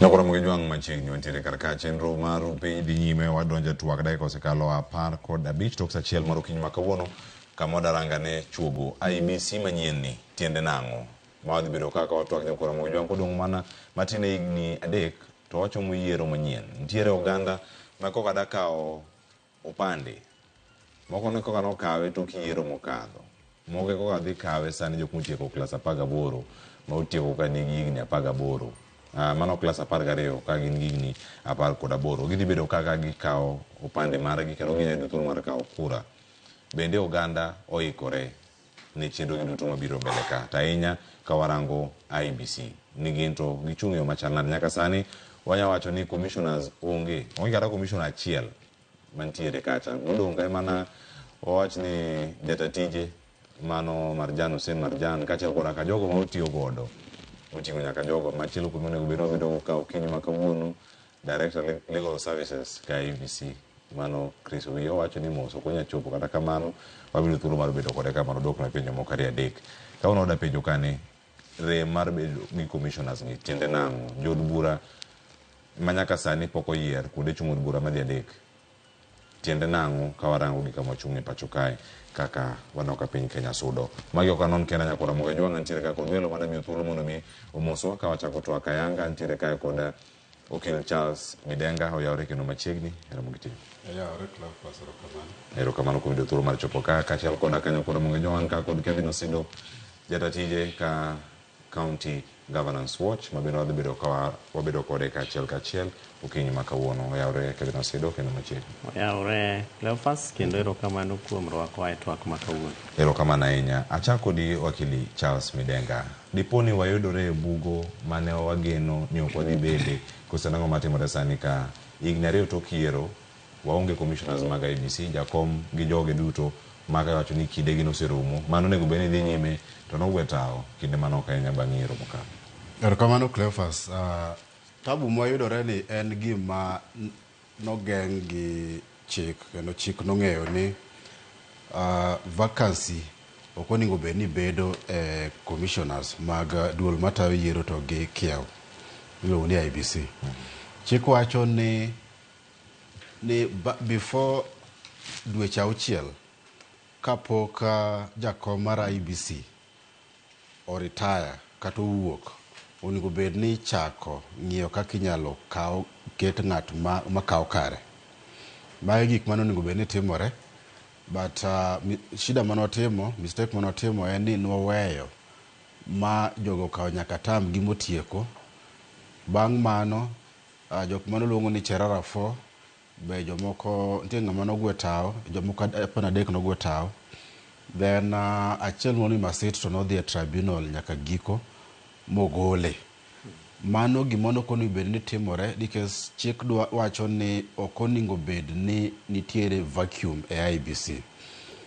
Nyakora mgejwang machiegni wantiere karka chenro mar piny dhi nyime wadonjo twak dakika osekalo 15 tok saa achiel mar okinyi ma kawuono kama wadaranga ne chuogo IEBC manyien ni tiende nang'o ma wadhi bedo kaka watwak nyakora mgejwang kodong' mana matin e higni 3 to wachomo yiero manyien. Nitiere oganda ma koka da kao opande moko ne koka nokawe tok yiero mokadho, moko koka dhi kawe sani jok motieko klas 18 ma otieko ka nigi higni 18 mano klas 12 ka gin gigni 18 gidhi bedo kaka gikao opande margi kendo ginyalo thuolo mar kao kura. Bende oganda oikore ne chenro gi duto mabiro mbele ka ahinya ka warango IEBC ni gin to gichung' yo machal nade. Nyaka sani wanya wacho ni commissioners onge kata commissioner achiel mantiere kacha, nodong' ka mana wawach ni jatatije mano Marjan Hussein Marjan kachiel koda ka jogo ma otiyo godo oting'o nyaka jogo machielo kuom onego bed nobedo ka okinyi ma kawuono Director Legal Services ka IEBC mano Chris Owiyo wacho ni mos ok onya chopo, kata kamano wabiro thuolo mar bedo kode ka mondo dok na penjo moko ariyo adek. Ka uno da penjo kane rem mar bedo ni commissioners ni tiende nang'o, jod bura manyaka sani pok oyier kuonde chung' od bura madhi adek tiende nang'o ka warango gi kama chung' e pacho kae kaka wanoka piny Kenya sudo. Magi ok anon kenda nyakora Mugejwang ntiere ka kod welo mana miyo thuolo mondo mi omoswa ka wachako twak ayanga. Ntiere kae kod okil Charles Midenga oyawre kendo machiegni era mugitimo. Oyawre Cleophas erokamano. Erokamano kuom yudo thuolo mar chopo ka kachiel koda ka nyakora Mugejwang ka kod Kevin Osido jatatije ka County Governance Watch mabende wadhi bedo ka wabedo kode kachiel okinyi ma kawuono. Oyawre Kevin Osido kendo machiegni. Oyawre Cleophas kendo erokamano kuom rwako e twak ma kawuono. Erokamano ahinya. Achako di wakili Charles Midenga. Diponi wayudore e bugo mane wageno ni ok wadhi bede koso nang'o matimore sani ka higni 2 tok yiero waonge commissioners mag IEBC, jakom gi joge duto maga wacho ni kidegi noserumo, mano nego bed ni dhi nyime to nogwe tao kinde manok ahinya bang' yiero mokalo. Erokamano Cleophas. Tabu mwayudore ni en gima nogeng' gi chik, kendo chik nong'eyo ni vacancy ok onego bed ni bedo commissioners mag duol matayo yiero to gi kiew iluongo ni IEBC. Chik wacho ni before dweche 6 kapok jakom mar IEBC o retire kata owuok, onego bed ni chako ng'iyo kaka inyalo ket ng'at ma kawo kare. Magi gik mano onego bed ni timore, but shida manotimo, mistake manotimo en ni nwaweyo ma jogo kawo nyaka tam gimotieko. Bang' mano jok manuongo ni Cherara 4 be jomoko nitie ng'ama nogwe tao, jomoko 13 nogwe tao. Then achiel moni Masit to nodhi e tribunal nyaka giko mogole. Mano gimono ok onego bed ni timore because chik wacho ni ok onego bed ni nitiere vacuum e IEBC.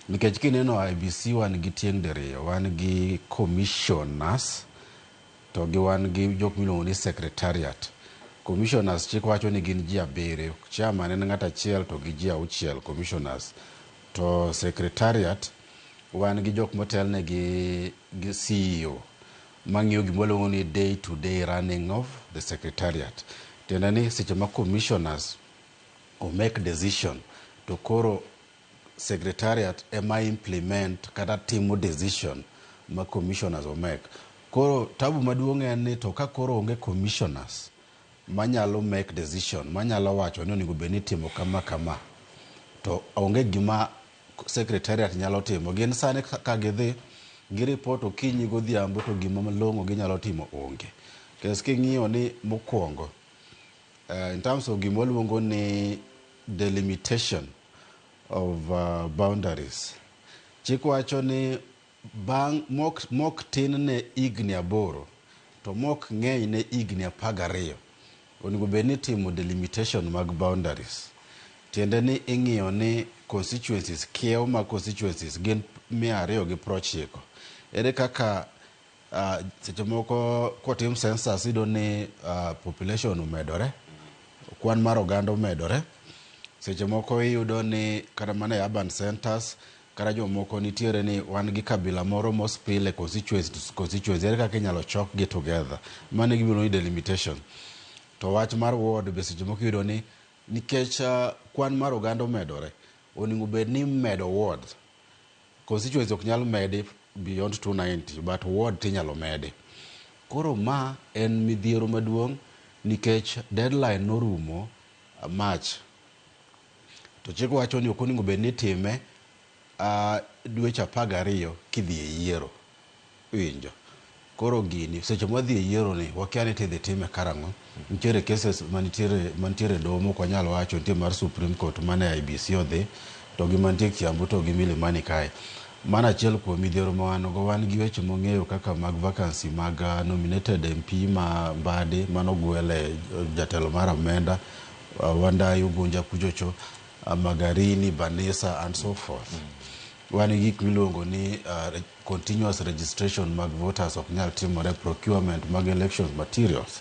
Nikech kineno IEBC wan gi tieng' diriyo, wan gi commissioners to gi wan gi jok miluongo ni secretariat. Commissioners chik wacho ni gin ji 7, chairman en ng'at achiel to gi ji 6 commissioners. To secretariat wan gi jok motelne gi CEO mang'iyo gimoluongo ni day to day running of the secretariat. Tiende ni seche ma commissioners o make decision to koro secretariat ema implement kata timo decision ma commissioners o make. Koro tabu maduong' en ni to ka koro onge commissioners manyalo make decision, manyalo wacho ni onego bed ni timo kama to onge gima secretariat nyalo timo. Gin sane ka gidhi gi report okinyi godhiambo to gima malong'o ginyalo timo onge. Kes king'iyo ni mokwongo in terms of gima luongo ni delimitation of boundaries, chik wacho ni bang' mok tin ne higni 8 to mok ng'eny ne higni 12 onego bed ni timo delimitation mag boundaries. Tiende ni ing'iyo ni constituencies, kiew ma constituencies gin 290. Ere kaka seche moko kotim census ido ni population umedore, kwan mar oganda umedore. Seche moko iyudo ni kata mana e urban centers kata jomoko nitiere ni wan gi kabila moro mospile constituency. Ere kaka inyalo chok gi together. Mano gimiluongo ni delimitation. to wach mar ward be seche moko iyudo ni nikech kwan mar oganda omedore, onego bed ni medo wards. Constituency ok nyal medi beyond 290 but ward tinyalo medi. Koro ma en midhiero maduong' nikech deadline norumo March, to chik wacho ni ok onego bed ni time dweche 12 kidhi e yiero, winjo. Koro gini seche mwadhi e yiero ni wakia ni tidhi time karang'o. Nitiere cases manitiere doho moko wanyalo wacho, nitie mar Supreme Court mane IBC odhi, to gi mantie Kiambu to gi Milimani kae. Mana achiel kuom midhiero ma wan go, wan gi weche mong'eyo kaka mag vacancy mag nominated MP ma Mbadi manogwele jatelo mar Amenda, Wandai, Ugunja kuchocho, Magarini, Banisa and so forth. Wan gi gik miluongo ni continuous registration mag voters ok nyal timore, procurement mag elections materials.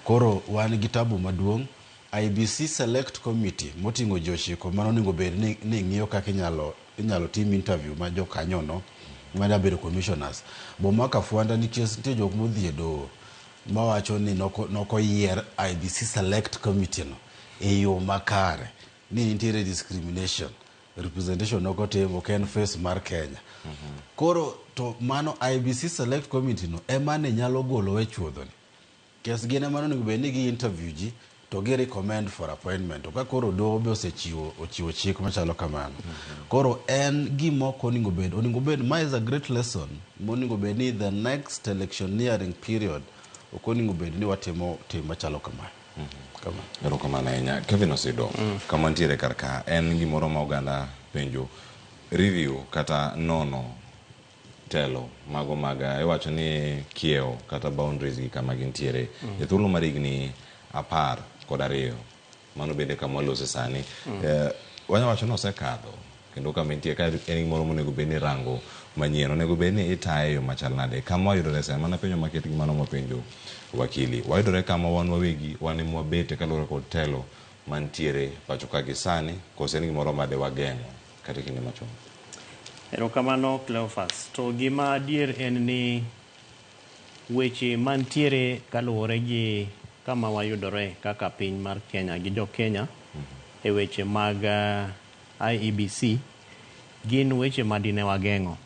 Koro wan gi tabu maduong'. IBC Select Committee moting'o jochiko mano onego bed ni ng'iyo kaka inyalo tim interview ma jokanyono mada bedo commissioners. Bomaka Fwanda nikech nitie jok modhi e doho mawacho ni nokoyier IBC Select Committee no e yo makare, ni nitiere discrimination, representation nokotimo, ken face mar Kenya. Koro to mano IBC Select Committee no ema ne nyalo golo e chuodhoni. Kes gine mano onego bed ni gi interview ji to gi recommend for appointment. To ka koro doho be ochiwo chik machalo kamano. Koro en gimoko onego bed, ma is a great lesson monego bed ni the next electioneering period ok onego bed ni watimo tim machalo kamano. Erokamano ahinya. Kevin Osido, kama ntiere karka en gimoro ma oganda penjo, review kata nono telo mago maga iwacho ni kiewo kata boundaries gi kama gintiere e thuolo mar higni 12 mano bende kama walose sani. Wanyawacho ni osekadho kendo kama intie ka en gimoro monego bed ni rango manyien, onego bed ni itaye yo machal nade. Kama wayudore sani, mana penjo maket gi mano mapenjo wakili, wayudore kama wan wawegi wan mwabete kaluwore kod telo mantiere pacho ka gi sani, kose en gimoro made wageng'o kata kinde machon. Erokamano Cleophas. To gima adier en ni weche mantiere kaluwore gi kama wayudore kaka piny mar Kenya gi jo Kenya e weche mag IEBC gin weche madine wageng'o,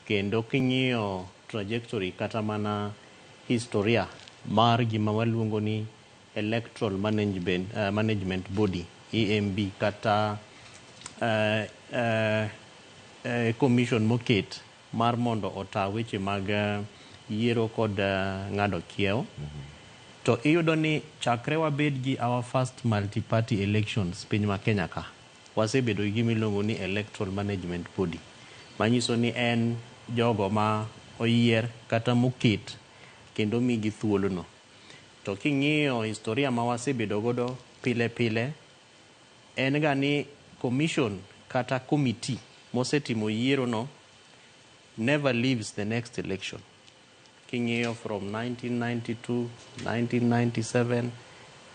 kendo king'iyo trajectory kata mana historia mar gima waluongo ni Electoral Management Body EMB kata commission moket mar mondo ota weche mag yiero kod ng'ado kiewo. To iyudo ni chakre wabed gi our first multi-party elections piny ma Kenya ka, wasebedo gi gimiluongo ni Electoral Management Body, manyiso ni en jogo ma oyier kata moket kendo migi thuolono. To king'iyo historia ma wasebedo godo pile pile, en ga ni commission kata committee mosetimo yiero no never leaves the next election. King'iyo from 1992, 1997,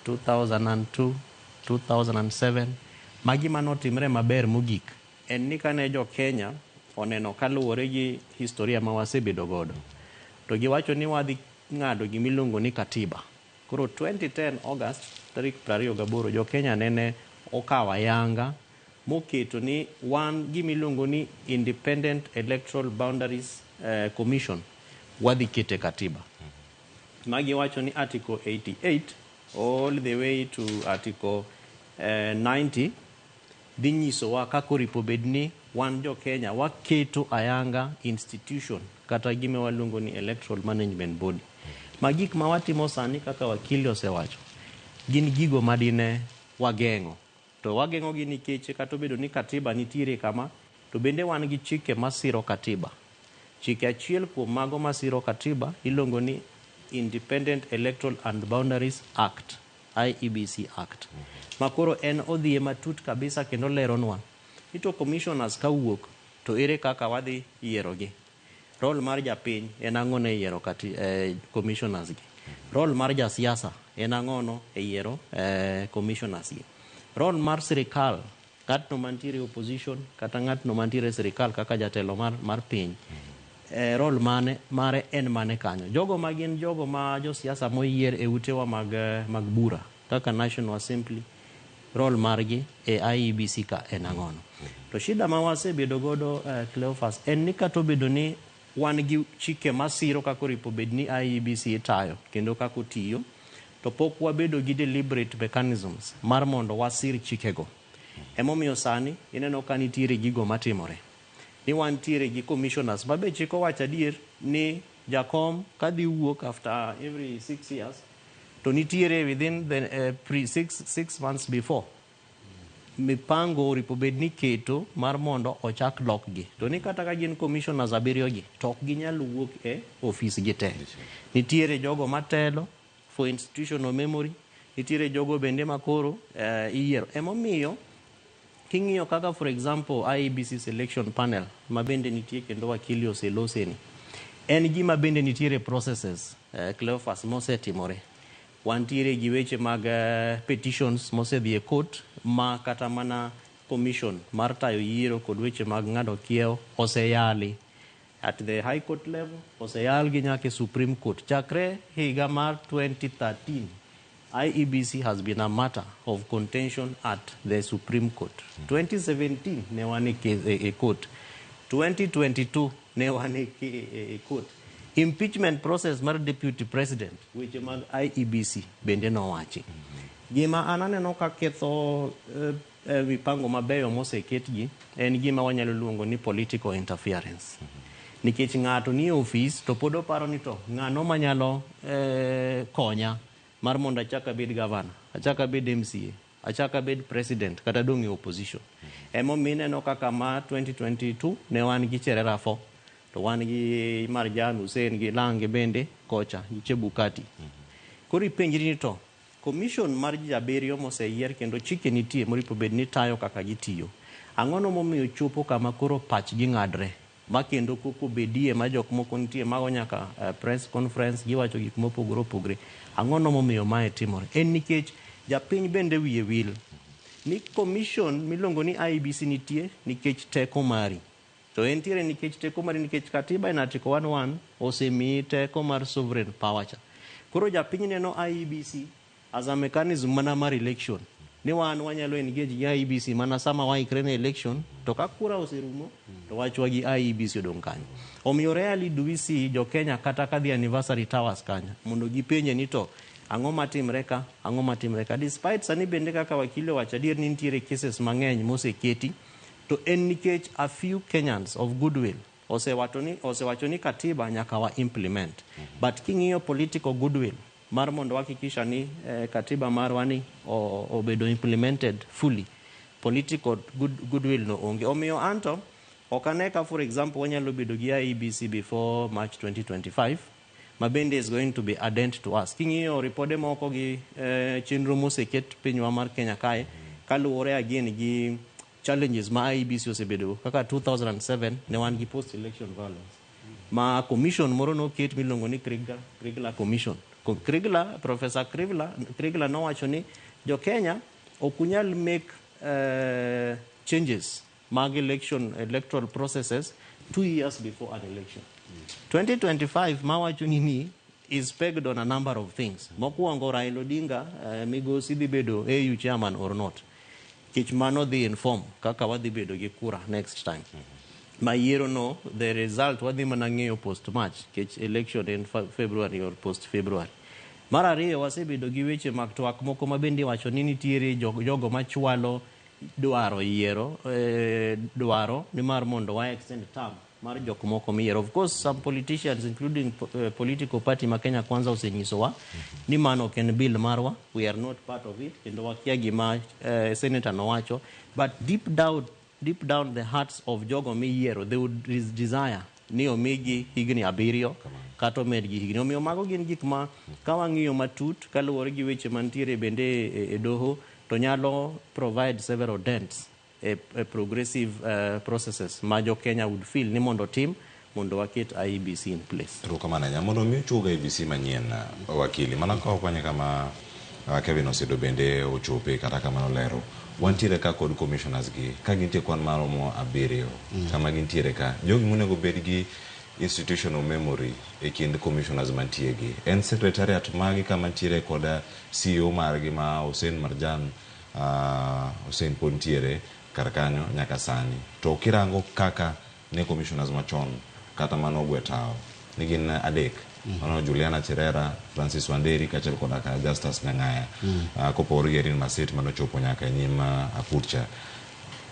2002, 2007, magi manotimre maber mogik en ni kane jo Kenya oneno kaluwore gi historia ma wasebedo godo, to giwacho ni wadhi ng'ado gimiluongo ni katiba. Koro 2010 August tarik 28 jo Kenya nene okawa yanga moketo ni wan gimiluongo ni Independent Electoral Boundaries Commission wadhi kete katiba. Magi wacho ni Article 88 all the way to Article 90 dhi nyisowa kako ripo bedni wan jo Kenya waketo ayanga institution kata gime waluongo ni Electoral Management Body. Magik ma watimo sani kaka wakili osewacho gin gigo madine wageng'o. To wageng'o gi nikech kata obedo ni katiba nitiere kama, to bende wan gi chike masiro katiba. Chike achiel kuom mago masiro katiba iluongo ni Independent Electoral and Boundaries Act, IEBC Act. Makoro en odhiye matut kabisa kendo leronwa. Ito commissioners kawuok to ere kaka wadhi yiero gi. Role mar japiny en ang'o e yiero commissioners gi. Role mar jasiasa en ang'o e yiero commissioners gi. Role mar sirikal, ng'atno mantiere opposition kata ng'atno mantiere sirikal kaka jatelo mar piny, role mare en mane kanyo. Jogo magin jogo ma jo siasa moyier e utewa mag bura kaka National Assembly, role margi e IEBC ka en ang'ono. To shida ma wasebedo godo Cleophas en ni kata obedo ni wan gi chike masiro kako ripo bed ni IEBC tayo kendo kako tiyo, to pok wabedo gi deliberate mechanisms mar mondo wasir chikego. Emomiyo sani ineno ka nitiere gigo matimore. Ni wantiere gi commissioners ma be chiko wacho adier ni jakom kadhi wuok after every 6 years to nitiere within the 6 months before mipango ripo bed ni keto mar mondo ochak lokgi. To ni kata ka gin commissioners 7 gi to ok ginyal wuok e office gi te. Nitiere jogo matelo for institutional memory, nitiere jogo bende makoro iyiero. Emomiyo king'iyo kaka for example IEBC selection panel ma bende nitie kendo wakili oseloseni, en gima bende nitiere processes Cleophas mosetimore. Wantiere gi weche mag petitions mosedhi e court ma kata mana commission mar tayo yiero kod weche mag ng'ado kiewo oseyali at the high court level, oseyal gi nyaka Supreme Court. Chakre higa mar 2013 IEBC has been a matter of contention at the Supreme Court. 2017 ne wan e court. 2022 ne wan e court. Impeachment process mar deputy president weche mag IEBC bende nowachi. Gima ananeno ka ketho mipango mabeyo moseketgi en gima wanyalo luongo ni political interference. Nikech ng'ato ni office to pod oparo ni to ng'ano manyalo konya mar mondo achaka bed governor, achaka bed MCA, achaka bed president kata dong' e opposition. Emomiyo ineno kaka ma 2022 ne wan gi Cherera 4 to wan gi Marjan Hussein gi Lange bende kocha gi Chebukati. Koro ipenjri ni to commission mar ji 7 moseyier kendo chike nitie moripo bed ni tayo kaka gitiyo. Ang'ono momiyo chopo kama koro pachgi ng'adre ma kendo koko bedie ma jok moko nitie mago nyaka press conference giwacho gik mopogore opogore. Ang'ono momiyo mae timore en nikech japiny bende wiye wil ni commission milongo ni IEBC nitie nikech teko mari. To entiere nikech teko mari nikech katiba in article 11 osemi teko mar sovereign power cha. Koro japiny neno IEBC as a mechanism mana mar election. Ni wan wanyalo engage gi IEBC mana sama waikre ne election to ka kura oserumo to wachwa gi IEBC odong' kanyo. Omiyo rarely do we see jo Kenya kata ka the anniversary towers kanyo mondo gipenje ni to ang'o matimre ka despite sani bende kaka wakili wacho adier ni nitiere cases mang'eny moseketi to en nikech a few Kenyans of goodwill osewacho ni katiba nyaka wa implement. But king'iyo political goodwill mar mondo hakikisha ni katiba marwa ni obedo implemented fully, political goodwill no onge. Omiyo anto okaneka for example wanyalo bedo gi IEBC before March 2025 mabende is going to be a dent to us. King'iyo ripode moko gi chenro moseket pinywa mar Kenya kae kaluwore again gi challenges ma IEBC osebedo kaka 2007 ne wan gi post election violence ma commission moro no ket milongo ni Krigla commission. Professor Krigla no wacho ni jo Kenya okunyal make changes mag electoral processes 2 years before an election. 2025 ma wacho ni is pegged on a number of things. Mokwongo Raila Odinga migosi dhi bedo AU chairman or not. Kich mano dhi inform kaka wadhi bedo gi kura next time. Mayiero no, the result wadhi mana ng'eyo post March, kich election in February or post February. Mar ariyo wasebedo gi weche mag twak moko mabende wacho ni nitiere jogo machwalo dwaro yiero dwaro ni mar mondo wa extend term mar jok moko miyiero. Of course some politicians including political party ma Kenya Kwanza osenyisowa ni mano ken bill marwa, we are not part of it kendo wakia gima senator no wacho, but deep down the hearts of jogo miyiero they would desire ni omigi higni 7 kata omed gi higni. Omiyo mago gin gik ma kawang'iyo matut kaluwore gi weche mantiere bende e doho to nyalo provide several dents a progressive processes ma jo Kenya would feel ni mondo tim mondo waket IEBC in place. Rukamana mondo mi chuga IEBC manyien wakili mana ka okwanya kama Kevin Osedo bende ochope kata kama nolero wantiere ka kod commissioners gi ka gintie kwan maromo 7 kama gintiere ka jogi monego bed gi institutional memory e kind commissioners mantie gi. En secretariat magi kama ntiere koda CEO margi ma Hussein Marjan Hussein Pontiere kar kanyo nyaka sani. To kirango kaka ne commissioners machon kata mano gwetao ni gin adek. Mano Juliana Cherera, Francis Wanderi kachel koda ka Justus Ngangaya. Kopori Erin Maset mano chopo nyaka nyima Apurcha.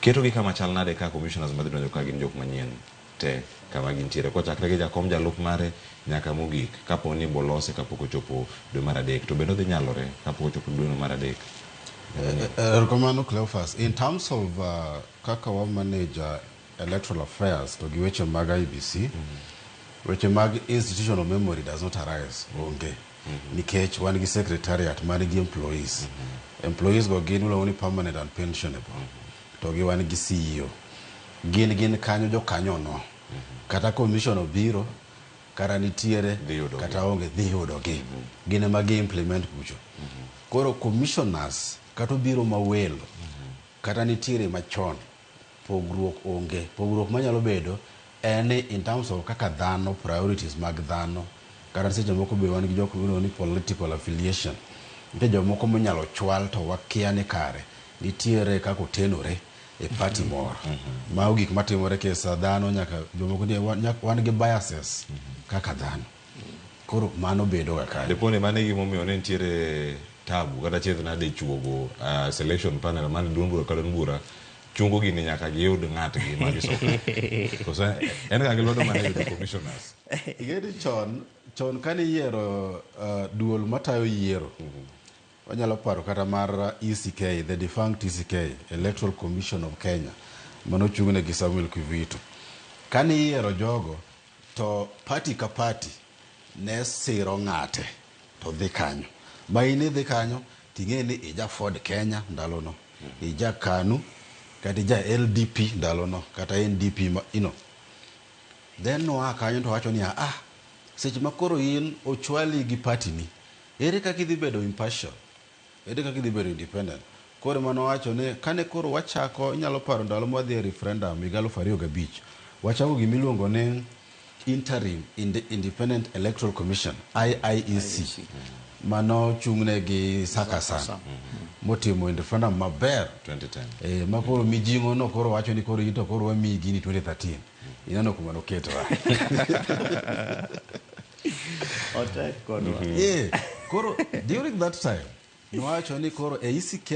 Keto gi kama chal nade ka commissioners madhi donjo ka gin jok manyien te kama gintiere kochakre gi jakom jalup mare nyaka mogik kaponi bolose kapok ochopo dwe mar adek to bende dhi nyalore kapok ochopo dwe mar adek. Rekomano Cleophas, in terms of kaka wa manage electoral affairs to gi weche mag IBC, weche mag institutional memory does not arise onge. Nikech wan gi secretariat man gi employees. Employees go gin only permanent and pensionable. To gi wan gi CEO. Gin kanyo jo kanyo no. Kata commission obiro kara nitiere kata onge dhi yudo gi. Gin ema gi implement kucho. Koro commissioners kata obiro mawelo kata nitiere machon pogruok onge. Pogruok manyalo bedo en in terms of kaka dhano, priorities mag dhano. Kata seche moko be wan gi jok ni political affiliation. Nite jomoko monyalo chwal to wakia ni kare. Nitiere kako tenore e party moro. Mao gik matimore kesa dhano nyaka jomoko ni wan gi biases kaka dhano. Koro mano bedo ga kare. Depone mane gi momiyo ne ntiere tabu kata chetho na de chuogo selection panel mane duonbura kata nbura chungo gi ni nyaka giyud ng'at gi magisoka. Kosa en ga gilodo mane yudo commissioners. Igedi chon kani yiero duol matayo yiero. Wanyalo paro kata mar ECK, the defunct ECK, Electoral Commission of Kenya. Mano chungune gi Samuel Kivito. Kani yiero jogo to party ka party ne siro ng'ate to dhi kanyo. Ma ine dhi kanyo ting'e ni ija Ford Kenya ndalono, ija KANU kata ija LDP ndalono kata NDP Then noa kanyo to wacho ni seche makoro in ochwali gi party ni. Ere kaka idhi bedo impartial? Ere kaka idhi bedo independent? Koro mano wacho ne kane koro wachako inyalo paro ndalo mwadhi referendum higa 2005. Wachako gimiluongo ne Interim Independent Electoral Commission IEC. Mano chungne gi Sakasan. Motimo referendum maber 2010. Makoro mijingo no koro wacho ni koro ito koro wami gini 2013. Inano kuma no ketwa. Koro during that time no wacho ni koro ECK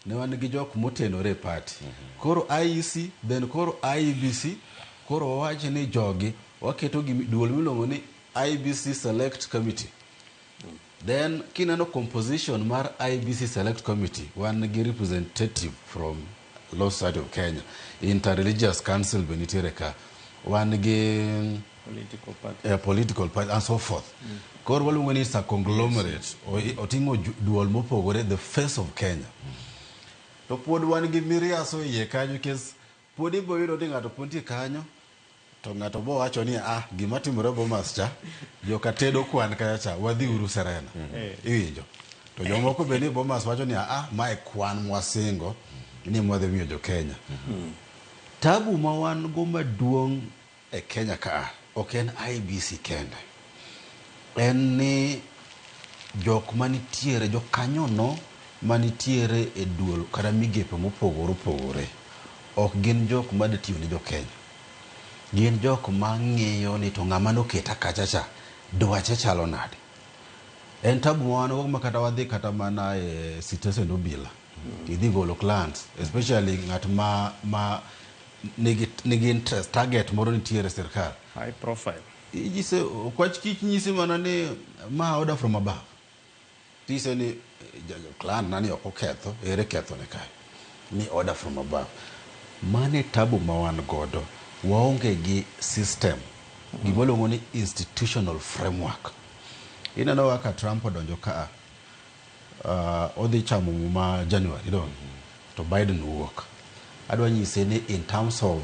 ne wan gi jok motenore party. Koro IEC then koro IEBC koro wacho ni jogi waketo gi duol milongo ni IEBC Select Committee. Then kinano composition mar IEBC Select Committee wan gi representative from Law Society of Kenya, Interreligious Council benitiere ka, wan gi political party and so forth. Koro waluongo ni a conglomerate otingo duol mopogore, the face of Kenya. To pod wan gi miriaso iye kanyo kes pod ibo yudo ni ng'ato pontie kanyo to ng'ato bo wacho ni gima timore Bomas cha joka tedo kwan kaya cha wadhi uru Serena. Iwinjo. To jomoko be ni Bomas wacho ni mae kwan mwasingo ni mwadhi miyo jo Kenya. Tabu ma wan go maduong' e Kenya ka ok en IEBC kende. En ni jok manitiere jo kanyo no manitiere e duol kata migepe mopogore ok gin jok madatiyo ni jo Kenya. Gin jok mang'iyo ni to ng'ama noketa kachacha dwache chalo nade. En tabu wan go makata wadhi kata mana e citizen obila. Idhi golo clients, especially ng'at ma nigi interest target moro nitiere sirkal. High profile. Ijise kwach kich nyisi mana ni ma order from above. Tise ni client nani ok oketho, ere ketho ne kai. Ni order from above. Mane tabu ma wan godo. Waonge gi system. Gimoluongo ni institutional framework. Inano waka Trump odonjo ka odhi chamo ma January to Biden wuok. Adwa nyise ni in terms of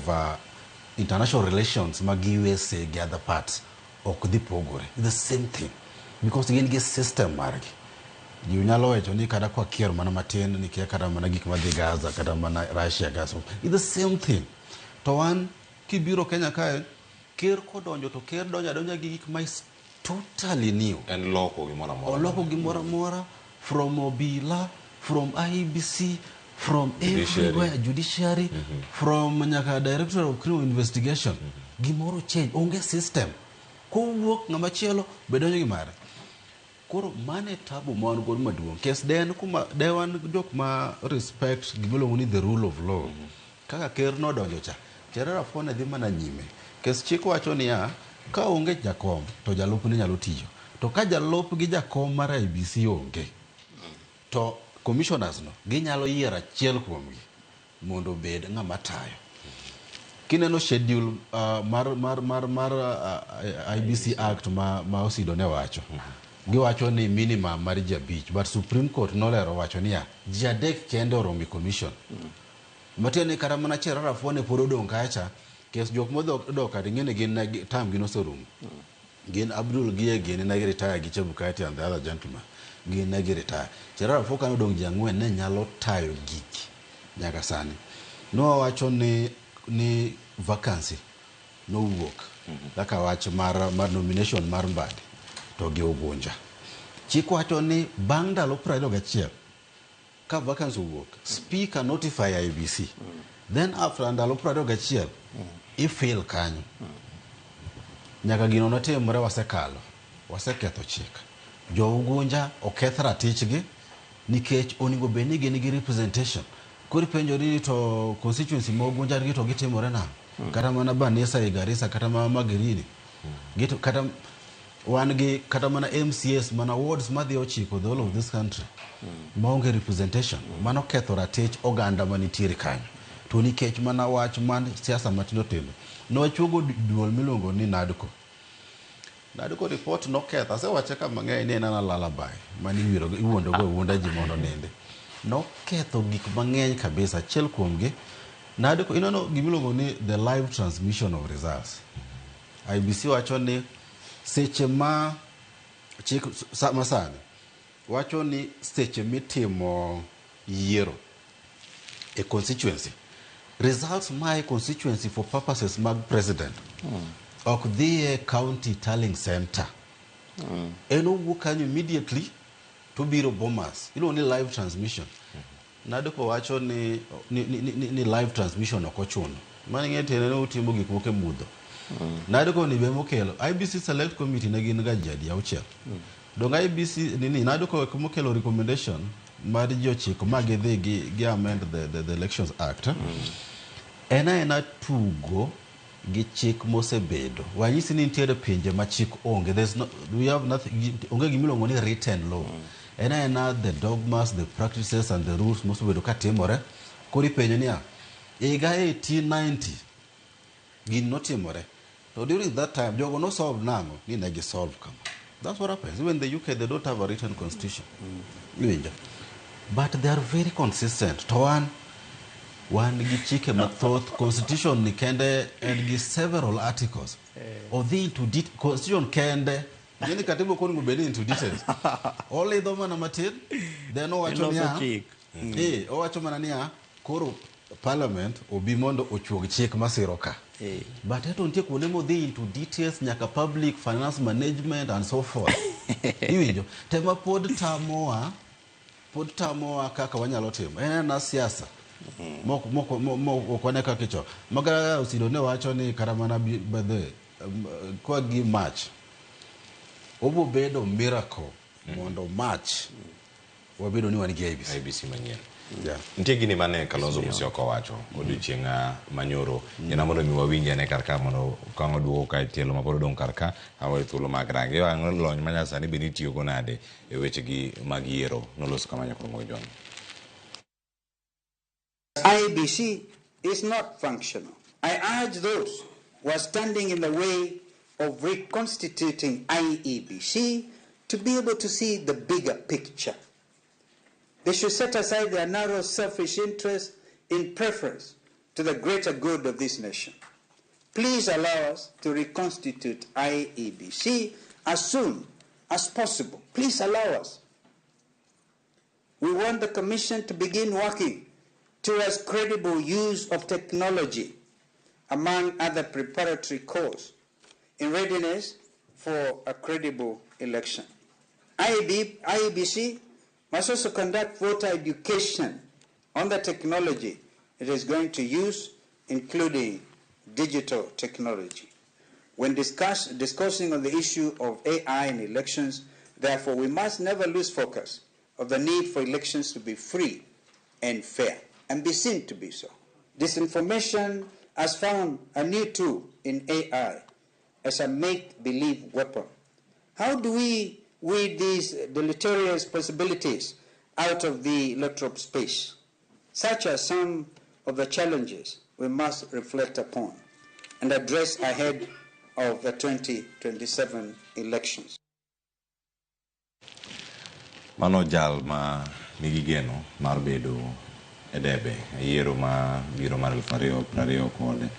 international relations mag USA gi other parts ok dhi pogore. The same thing. Because gin gi system margi. Ji unyalo wecho ni kada kwa kier mana matin ni kia kada mana gik madhi Gaza kada mana Russia gas. It's the same thing. To wan kibiro Kenya kae ker kodonjo to ker donja gi gik ma is totally new. En loko gimoro amora. Oloko gimoro amora from obila, from IEBC, from everywhere, judiciary, from nyaka director of criminal investigation. Gimoro change, onge system. Kowuok ng'ama chielo bedonjo gi mare. Koro mane tabu mon god maduong. Kes den kuma dewan jok ma respect gimolo ni the rule of law. Kaka ker no donjo cha. Cherera fone dhi mana nyime. Kes chik wacho niya ka onge jakom to jalup ni nyalo tiyo. To ka jalup gi jakom mar IEBC onge. To commissioners no ginyalo yiero achiel kuomgi mondo bed ng'ama tayo. Kineno schedule mar IEBC Act ma osido ne wacho. Giwacho ni minimum mar ji 5, but Supreme Court nolero wacho niya ji 3 kende oromi commission. Matiende kata mana Cherera Fone pod odong' kacha, kes jok modok kata ng'ene gin tam gin oserumo. Gin Abdul Gie gin ne retire gi Chebukati and the other gentleman. Gin ne retire. Cherera Fone kan odong' ji 4 ne nyalo tayo giki nyaka sani. No wacho ni vacancy no wuok. Kaka wach mar nomination mar Mbadi to gi Ogunja. Chik wacho ni bang' ndalo 21 ka vacancy wuok, speaker notify IEBC. Then after ndalo 21 ifil kanyo. Nyaka gino notimore wasekalo, waseketho chik. Jo Ogunja oketh ratichgi nikech oningo bedni gin gi representation. Kori penjo ni to constituency ma Ogunja to gitimore na. Kata mana Banisa e Garissa kata mana Magirini. Gito kata kata mana MCS mana wards ma dhi ochiko the whole of this country. Maonge representation. Mano ketho ratich oganda manitiere kanyo. To nikech mana wach man siasa matindo tindo. Nochuogo duol miluongo ni NADCO. NADCO report noketho. Asewache ka mang'eny ni en ana lullaby mani iwuondo go wuonda ji mondo ninde. Noketho gik mang'eny kabisa. Achiel kuomgi NADCO inono gimiluongo ni the live transmission of results. IEBC wacho ni seche ma chik masani wacho ni seche mitimo yiero a constituency results my constituency for purposes mag president ok the county tallying center eno wuok kanyo immediately to biro Bomas ilo ni live transmission. NADCO wacho ni live transmission ok ochuno mani ng'ete ne utimo gik moko e mudho. NADCO ni be mokelo IEBC select committee ne gin ga jadi auchiel. Dong IEBC nini NADCO mokelo recommendation mar ji ochiko ma gidhi gi amend the Elections Act. Ena tugo gi chik mosebedo. Wanyisi ni nitiere pinje ma chik onge. We have nothing, onge gimiluongo ni written law. Ena the dogmas, the practices and the rules mosebedo katimore. Kori penjo niya higa 1890 gin notimore. So during that time, jogo no solve nango, ni negi solve kama. That's what happens. Even the UK, they don't have a written constitution. But they are very consistent. To one gi chike mathoth, constitution ni kende and gi several articles. Or the into constitution kende. Yeni katibu koni ngubeni into details. Only the man amatir, they know wacho niya. Wacho manania koro parliament obimondo ochuog chik masiroka. But I don't take one into details nyaka public finance management and so forth. Iwinjo tema pod tamoa kaka wanyalo timo. Na siasa. Moko kwaneka kicho. Magara usido ne wacho ni karamana bade kwa gi match. Obo bedo miracle mondo match. Wabedo ni wanigi IEBC manyien. Nitie gini mane Kalonzo Musyoka wacho odiochieng' manyoro ena mondo mi wawinje ne karka mondo kango duogo ka tielo ma pod odong' karka awe thuolo mag range wang' lony manyasani be nitiyo go nade e wechegi mag yiero noloso kama nyakoro mo John. IEBC is not functional. I urge those who are standing in the way of reconstituting IEBC to be able to see the bigger picture. They should set aside their narrow selfish interests in preference to the greater good of this nation. Please allow us to reconstitute IEBC as soon as possible. Please allow us. We want the Commission to begin working towards credible use of technology, among other preparatory courses, in readiness for a credible election. IEBC must also conduct voter education on the technology it is going to use, including digital technology. When discussing on the issue of AI in elections, therefore, we must never lose focus of the need for elections to be free and fair and be seen to be so. Disinformation has found a new tool in AI as a make-believe weapon. How do we weed these deleterious possibilities out of the electoral space? Such are some of the challenges we must reflect upon and address ahead of the 2027 elections. Mano jal ma nigi geno mar bedo e debe yiero ma biro mar 2027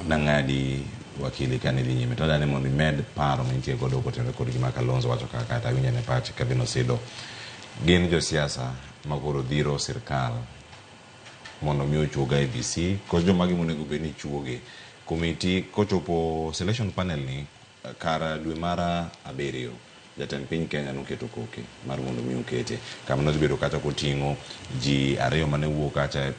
nang'adi wakili kane dhi nyime to dane mondo imed paro mantie godo kotenore kod gima Kalonzo wacho kata winjo ne pache kabino sido gin josiasa makoro dhiro sirkal mondo mi ochuoga IEBC ko joma monego bed ni chuoge komiti kochopo selection panel ni kara dwe mara 7 jatend piny Kenya noketo koke mar mondo mi okete kama nobedo kata koting'o ji 2 mane wuok kacha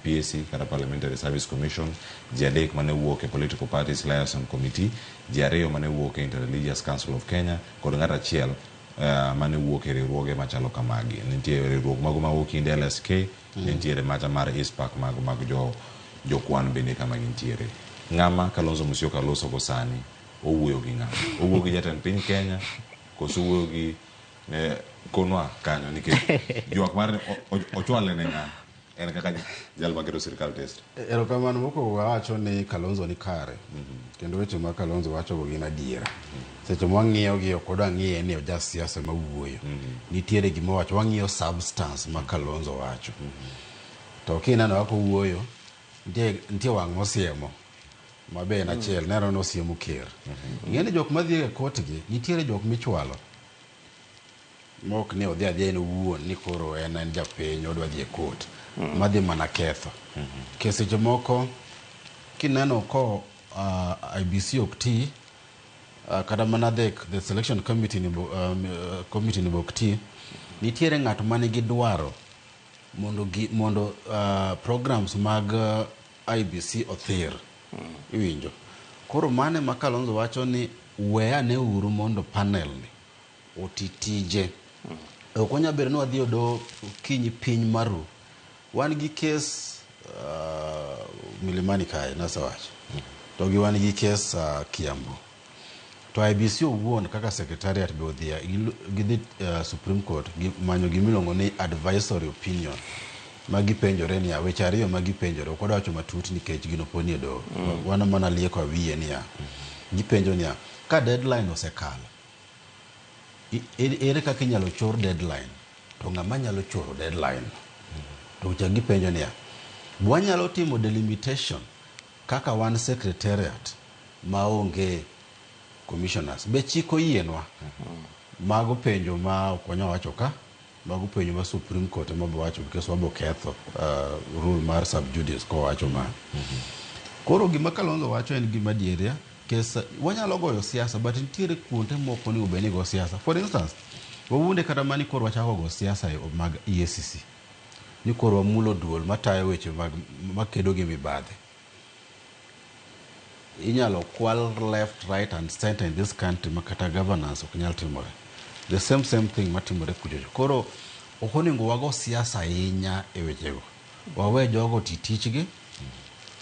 PSC kata Parliamentary Service Commission, ji 3 mane wuok e Political Parties Liaison Committee, ji 2 mane wuok e Interreligious Council of Kenya kod ng'at achiel mane wuok e riwruoge machalo kamagi. Nitie riwruok mago ma wuok inde LSK, nitie macha mar ISPAC mago mag jokwan bende kama gintiere. Ng'ama Kalonzo Musyoka loso go sani owuoyo gi ng'ama owuoyo gi jatend piny Kenya koso owuoyo gi konwa kanyo nikech ywak mar ochwale ne ng'ama en kaka jal magero sirkal test. Erokamano moko wacho ni Kalonzo ni kare kendo weche ma Kalonzo wacho go gin adiera. Seche mwang'iyo gi ok odwa ng'iye ni oja siasa ma wuoyo. Nitiere gima wacho wang'iyo substance ma Kalonzo wacho. To kineno ako wuoyo nitie wang' mosiemo mabe na chiel nero no siemo ker. Ng'eni jok madhi e kot gi nitiere jok michwalo. Mok ne odhi adhi en wuon ni koro en japiny odwa dhi e kot. Madhi mana ketho. Keseche moko kineno ko IEBC ok ti kata mana the selection committee ni bok ti nitiere ng'at mane gi dwaro mondo programs mag IEBC othir. Iwinjo. Koro mane ma Kalonzo wacho ni wea ne uru mondo panel ni otitije. Ok onya bedo ni wadhi odo kinyi piny maru. Wan gi kes Milimani kae nasawacho. To gi wan gi kes Kiambu. To IEBC owuon kaka secretariat be odhia gi Supreme Court manyo gimilongo ni advisory opinion. Magi penjore ni weche ariyo magi penjore ok odacho matut nikech gino poni edo wana mana lieko wiye ni gipenjo ni ka deadline osekalo ere kaka inyalo chor deadline to ng'ama nyalo choro deadline to cha gipenjo ni wanyalo timo delimitation kaka wan secretariat maonge commissioners be chiko yienwa mago penjo ma ok wanya wacho ka mago penjo ma Supreme Court ma wacho because wabo ketho rule mar sub judice ko wacho ma koro gima Kalonzo wacho en gima dieria kesa wanyalo goyo siasa but nitiere kuonde moko ni ubeni go siasa. For instance wawunde kata mani koro wachako go siasa mag EACC ni koro wamulo duol matayo weche makedo gi mibadhi. Inyalo kwal left right and center in this country makata governance ok nyal timore. The same thing matimore kujojo. Koro okoningo wago siasa inya e wechego. Wawe jogo titichgi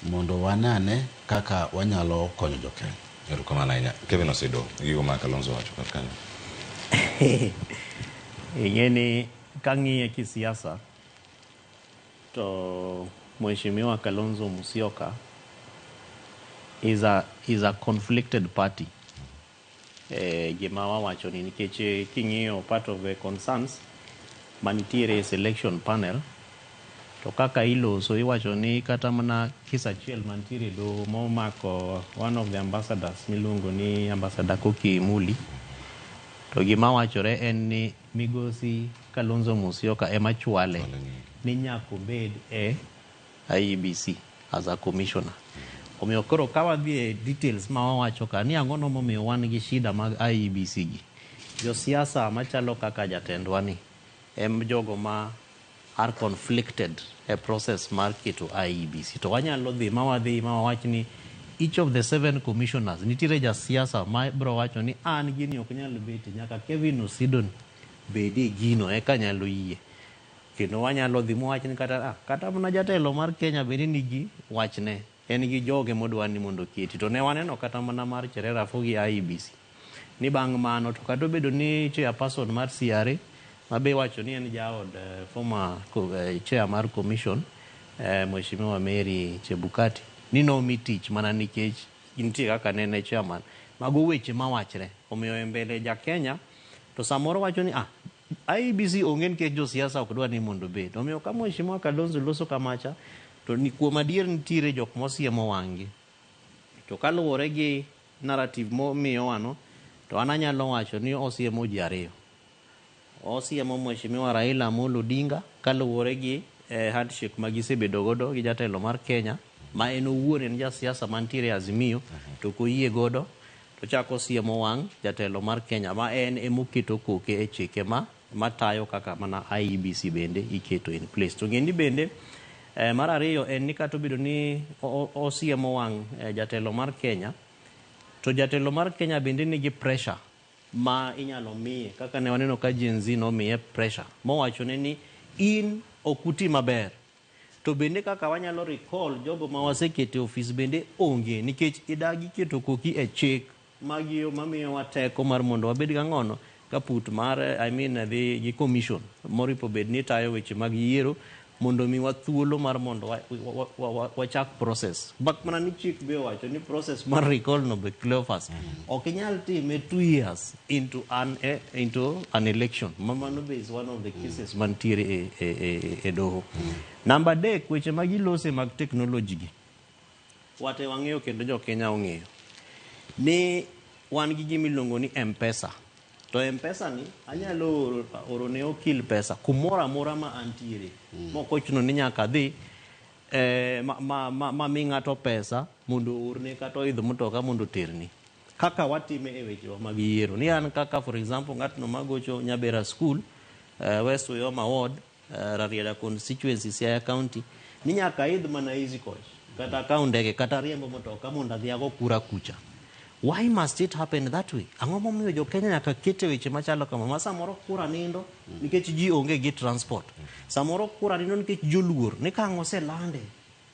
mondo wanane kaka wanyalo konyo jokenya. Erokamano ahinya. Kevin Osido, gigo ma Kalonzo wacho kar kanyo. Ing'eni kang'iye kisiasa to Mheshimiwa Kalonzo Musyoka is a conflicted party. Gima wawacho ni nikech king'iyo part of the concerns manitiere selection panel to kaka iloso iwacho ni kata mana kisa achiel mantiere do momako one of the ambassadors miluongo ni ambassador Koki Muli to gima wachore en ni migosi Kalonzo Musyoka ema chwale ni nyako bed e IEBC as a commissioner. Omiyo koro ka wadhi e details ma wawacho ka ni ang'ono momiyo wan gi shida mag IEBC gi. Josiasa machalo kaka jatendwa ni jogo ma are conflicted e process mar keto IEBC. To wanyalo dhi ma wawach ni each of the 7 commissioners nitiere jasiasa ma bro wacho ni an gini ok nyal bet, nyaka Kevin Osidon bede gino eka nyalo yie. Kendo wanyalo dhi mwach ni kata mana jatelo mar Kenya bende nigi wachne, en gi joge modwa ni mondo keti. To ne waneno kata mana mar Cherera Fogi IEBC ni bang' mano to kata obedo ni chairperson mar CRA mabe wacho ni en jaod former chair mar commission Mheshimiwa Mary Chebukati ni nomi tich mana nikech nitie kaka nene chairman. Mago weche mawachre omiyo mbele ja Kenya to samoro wacho ni IEBC onge nikech josiasa ok dwa ni mondo bed. Omiyo ka Mheshimiwa Kalonzo loso kamacha to ni kuom adier nitiere jok mosiemo wang'gi. To kaluwore gi narrative momiyo wano to an anyalo wacho ni osiemo ji ariyo. Osiemo Mheshimiwa Raila Amolo Odinga kaluwore gi handshake magisebedo godo gi jatelo mar Kenya ma en owuon en jasiasa mantiere Azimio to koyie godo to chako osiemo wang' jatelo mar Kenya ma en emoketo koke e chike matayo kaka mana IEBC bende iketo in place. To ngendi bende mar ariyo en ni kata obedo ni osiemo wang' jatelo mar Kenya, to jatelo mar Kenya bende nigi pressure ma inyalo miye kaka ne waneno ka Gen Z nomiye pressure mowachone ni in okuti maber. To bende kaka wanyalo recall jogo ma wasekete office bende onge nikech idagi keto koki e chik magiyo mamiyo wateko mar mondo wabed gang'ono kaput mar the commission moripo bed ni tayo weche mag yiero mondo mi wathuolo mar mondo wachak process. Bak mana ni chik be wacho ni process mar recall no be Cleophas ok nyal time 2 years into an election. Mano be is one of the cases mantiere e doho. Number 3, weche mag ilose mag technology gi wate wang'eyo kendo jo Kenya ong'eyo ni wan gi gimiluongo ni M-Pesa. To M-Pesa ni anyalo oro ne okil pesa kumoro amora ma antiere. Mokochuno ni nyaka dhi mi ng'ato pesa mondo orne kata oidho mtoka mondo terni. Kaka watime e weche mag yiero. Ni an kaka for example ng'atno magocho Nyabera School, West Uyoma Ward, Rarieda constituency, Siaya County, ni nyaka idh mana easy coach kata kaundege kata riembo mtoka mondo adhi ago kura kucha. Why must it happen that way? Ang'o momiyo jo Kenya nyaka kete weche machalo kama ma samoro kura nindo nikech ji onge gi transport. Samoro kura nindo nikech joluor ni kang'o selande.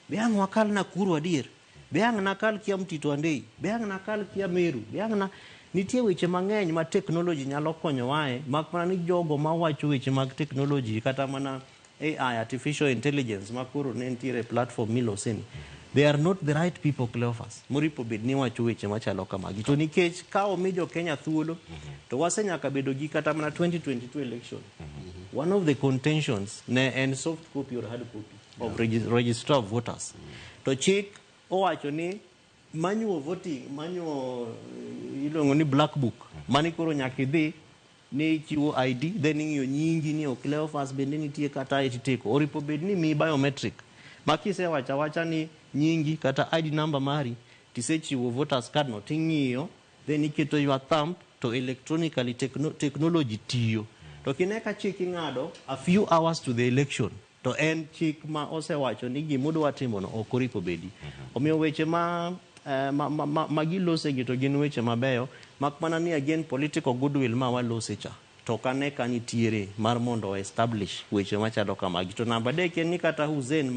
Be ang' wakal na kuru adier. Be ang' nakal kia Mtito Andei. Be ang' nakal kia Meru. Be ang' nitie weche mang'eny ma technology nyalo konyo wae mak mana ni jogo ma wacho weche mag technology kata mana AI, artificial intelligence makuru ne ntiere platform miloseni. They are not the right people, Cleophas. Moripo bed ni wacho weche machalo kamagi. To nikech ka omijo Kenya thuolo, to wase nyaka bedo gi kata mana 2022 election. One of the contentions ne en soft copy or hard copy of register of voters. To chik owacho ni manual voting, iluongo ni black book, mani koro nyaka idhi ni chiwo ID, then ing'iyo nyingi ni Cleophas bende nitie kata ititeko. Oripo bed ni mi biometric. Makise wacha ni nyingi kata ID number mari tisechiwo voters card no ting'iyo, then iketo your thumb to electronically technology tiyo. To kineka chik ing'ado a few hours to the election to en chik ma osewacho ni gimodwa timo no ok oripo bedi. Omiyo weche magilose gi to gin weche mabeyo mak mana ni again political goodwill ma walose cha to kane kanitiere mar mondo establish weche machalo kamagi. To namba 3 ni kata Hussein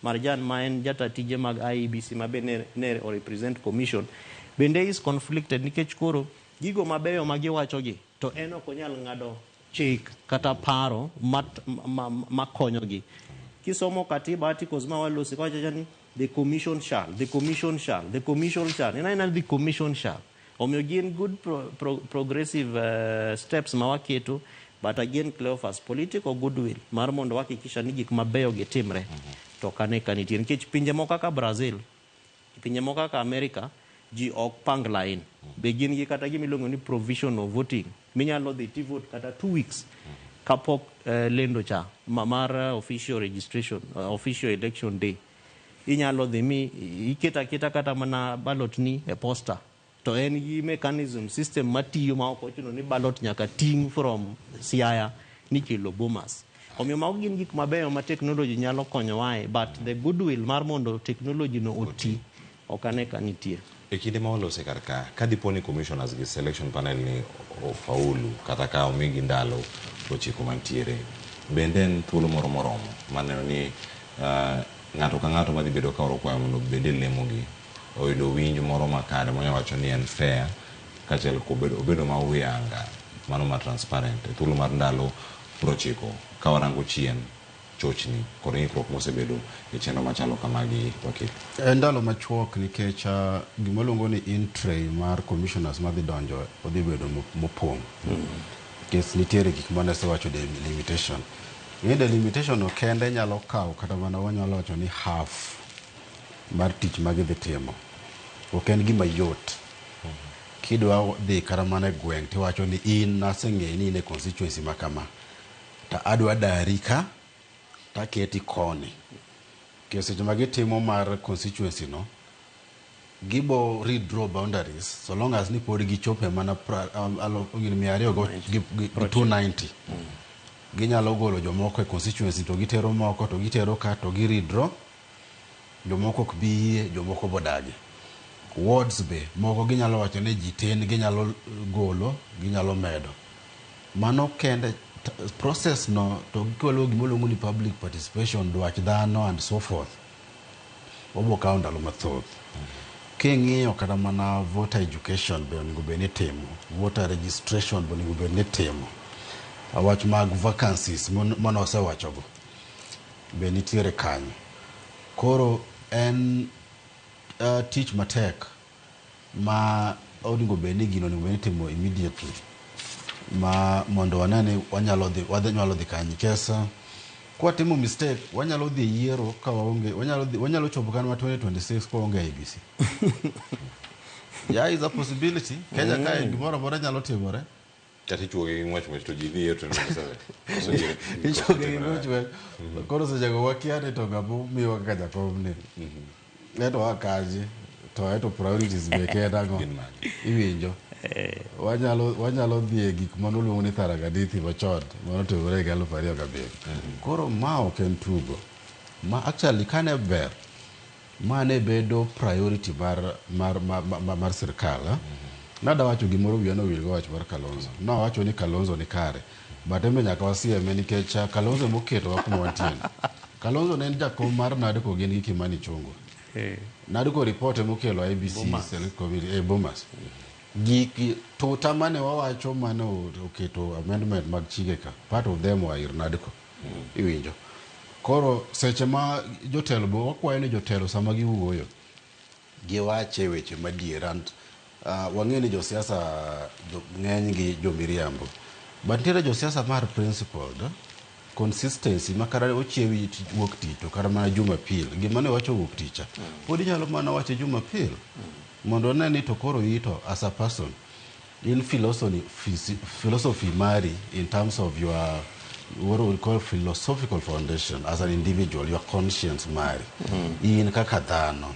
Marjan ma en jatatije mag IEBC ma be ne represent commission bende is conflicted nikech koro gigo mabeyo magiwacho gi to en ok onyal ng'ado chik kata paro makonyogi. Kisomo katiba articles ma walose wacho ni the commission shall. And the commission shall. Omiyo gin good progressive steps mawaketo, but again Cleophas, political goodwill mar mondo wakikisha ni gik mabeyo gitimre to kane kanitiere nikech pinje moko kaka Brazil, pinje moko kaka America ji ok pang line. Be gin gi kata gimiluongo ni provisional voting. Minyalo dhi ti vote kata 2 weeks kapok lendo cha mar official registration, official election day. inyalo dhi mi iketa kata mana ballot ni e posta to en gi mechanism system matiyo ma ok ochuno ni ballot nyaka ting from Siaya ni kelo Bomas. Omiyo mago gin gik mabeyo ma technology nyalo konyo wae, but the goodwill mar mondo technology no oti ok ane ka nitie. E kinde ma walose kar ka dipo ni commissioners gi selection panel ni ofaulu kata ka omigi ndalo 9 mantiere, bende en thuolo moro moromo maneno ni ng'ato ka ng'ato madhi bedo ka oro kwayo mondo bede lemogi oyudo winjo moro makare monya wacho ni en fair kachel obedo ma uyanga mano ma transparent e thuolo mar ndalo 9 ka warango chien chochni kod ng'ikruok mosebedo e chenro machalo kamagi wakil. Ndalo machuok nikech gimoluongo ni in-tray mar commissioners madhi donjo odhi bedo mopong'. Kes nitiere gik manesewacho delimitation. Delimitation no kende nyalo kawo kata mana wanyalo wacho ni half mar tich magidhi timo. Ok en gima yot. Kidwa dhi kata mana gweng' tiwacho ni in naseng'eyo ni in e constituency makama. Ta adwa dari ka taketi koni. Seche magitimo mar constituency no, gibo redraw boundaries so long as ni pod gichope mana 290. Ginyalo golo jomoko e constituency to gitero moko to gitero ka to giredraw, jomoko ok bi, jomoko bodagi. Wards be moko ginyalo wacho ni ji tin ginyalo golo, ginyalo medo. Mano kende process no to gikolo gimoluongo ni public participation, dwach dhano and so forth. Obo kawo ndalo mathoth. King'iyo kata mana voter education be onego bed ni timo, voter registration be onego bed ni timo. Awach mag vacancies mano osewachogo be nitiere kanyo. Koro en tich matek ma onego bed ni gino onego bed ni timo immediately ma mondo wanene wanyalo dhi kanyo. Kesa kwa timo mistake wanyalo dhi yiero ka waonge, wanyalo chopo kan 2026 kwa onge IBC. Yeah, is a possibility. Kenya ka gimoro amora nyalo timore. Kati chuoge ng'wech to ji dhi e 2027. Ichuoge ng'wech. Koro sejago wakiane to ng'amu miwa kaka jakom ni. Eto wakaji to eto priorities be kenda go. Iwinjo. Wanyalo dhi e gik manoluongo ni Tharaka-Nithi machon manotimore 2007. Koro ma ok en tugo. Ma actually kane ber mane bedo priority mar sirkal. Nada wacho gimoro wiano wilgo wach mar Kalonzo. No wacho ni Kalonzo ni kare. But embe nyaka wasieme nikech Kalonzo moketo wa kuma wantieni. Kalonzo ne en jakom mar Nadco gin gi Kimani Ichung'wa. Nadco report mokelo IBC Select Committee Bomas. Giki tuta mane wawacho mane oketo amendment mag chike ka. Part of them were ir Nadco. Iwinjo. Koro seche ma jotelo bo wakwayo ni jotelo sama giwuoyo giwache weche madiera. Wang'eni josiasa ng'eny gi jomiriambo. But nitiere josiasa mar principled consistency makara ochiewi wuok tich to kara mana Jumapil. Gima ne wacho wuok ticha. Pod inyalo mana wacho Jumapil. Mondo ne ni to koro ito as a person in philosophy mari in terms of your what we call philosophical foundation as an individual, your conscience mari. In kaka dhano.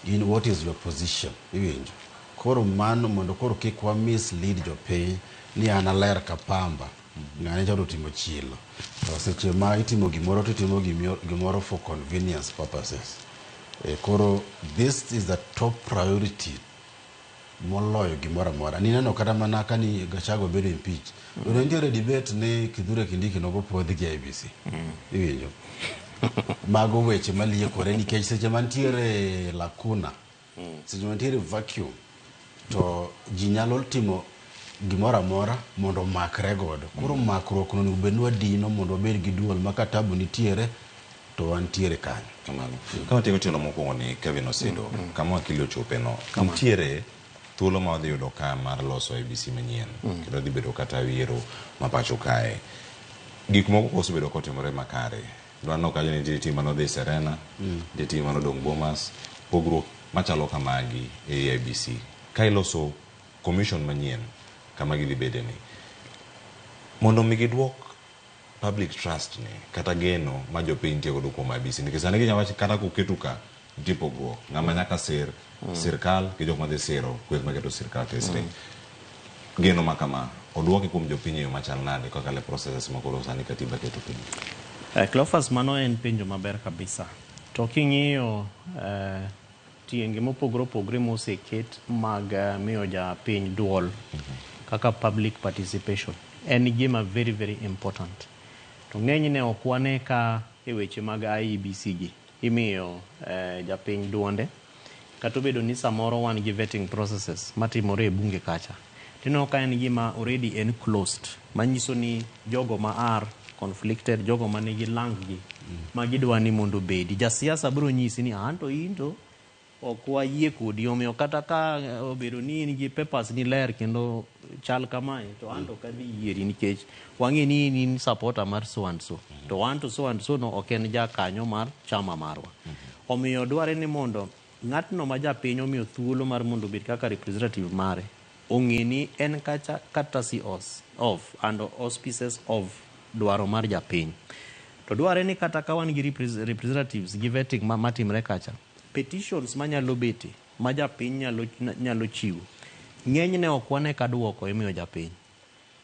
In what is your position. Iwinjo. Koro mano mondo koro kik wa mislead jopiny ni an aler ka pamba ng'ane jalo timo chilo to seche ma itimo gimoro to timo gimoro for convenience purposes. Koro this is the top priority moloyo gimoro amora. Nineno kata mana ka ni Gachagua bedo impeach to nitiere debate ni Kithure Kindiki nogo puodhi gi IBC. Iwinjo. Mago weche maliekore nikech seche mantiere lacuna, seche mantiere vacuum to ji nyalo timo gimoro amora mondo makre godo. Koro makruok no onego bed ni wadino mondo wabed gi duol ma ka tabu nitiere to wantiere kanyo. Kamano. Kama tiego tielo mokwongo ni Kevin Osedo, kama wakili ochope no, nitiere thuolo ma wadhi yudo ka mar loso IBC manyien. Kendo dhi bedo kata wiero ma pacho kae. Gik moko osebedo kotimore makare. Dwano ka nitiere tim manodhi Serena, nitiere tim manodong Bomas, pogruok machalo kamagi e IBC. Ka iloso commission manyien kama gidhi bede ni mondo mi gidwok public trust ne kata geno ma jopiny tiyo godo kuom IEBC nikech sani ginyawach kata kuketo ka tipo go ng'ama nyaka sir sirkal gi jok madhi siro kweth maketo sirkal tesre geno ma kama odwoki kuom jopiny yo machal nade kaka le processes makoro sani katiba keto piny. Cleophas, mano en penjo maber kabisa. To king'iyo tienge mopogore opogore moseket mag miyo japiny duol kaka public participation en gima very very important. To ng'enyne ok wane ka e weche mag IEBC gi imiyo japiny duonde kata obedo ni samoro wan gi vetting processes matimore e bunge kacha. Tino ka en gima already en closed, manyiso ni jogo ma are conflicted, jogo ma nigi lang gi ma gidwa ni mondo bedi. Jasiasa biro nyisi ni anto into ok wayie kodi, omiyo kata ka obedo ni in gi papers ni ler kendo chal kamae to anto kadhi yieri nikech wang'e ni in supporter mar so and so. To anto so and so no ok en jakanyo mar chama marwa. Omiyo dware ni mondo ng'atno ma japiny omiyo thuolo mar mondo obed kaka representative mare ong'e ni en kacha courtesy of and auspices of dwaro mar japiny. To dware ni kata ka wan gi representatives gi vetting matimre kacha, petitions manyalo bete ma japiny nyalo chiwo ng'enyne ok wane ka duoko imiyo japiny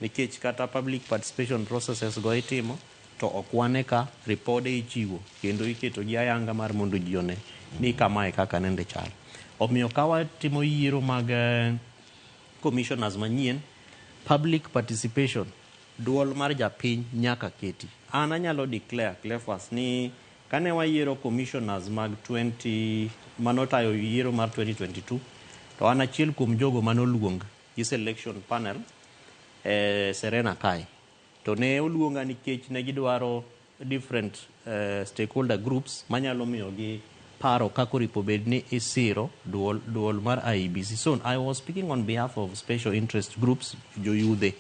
nikech kata public participation processes go itimo to ok wane ka ripode ichiwo kendo iketo gi ayanga mar mondo ji one ni kamae kaka nende chal. Omiyo ka watimo yiero mag commissioners manyien, public participation, duol mar japiny nyaka keti. An anyalo declare Cleophas ni kane wayiero commissioners mag manotayo yiero mar 2022 to an achiel kuom jogo manoluong gi selection panel Serena Kai. To ne oluonga nikech ne gidwaro different stakeholder groups manyalo miyo gi paro kako ripo bed ni isiro duol mar IEBC. So I was speaking on behalf of special interest groups, joyudhe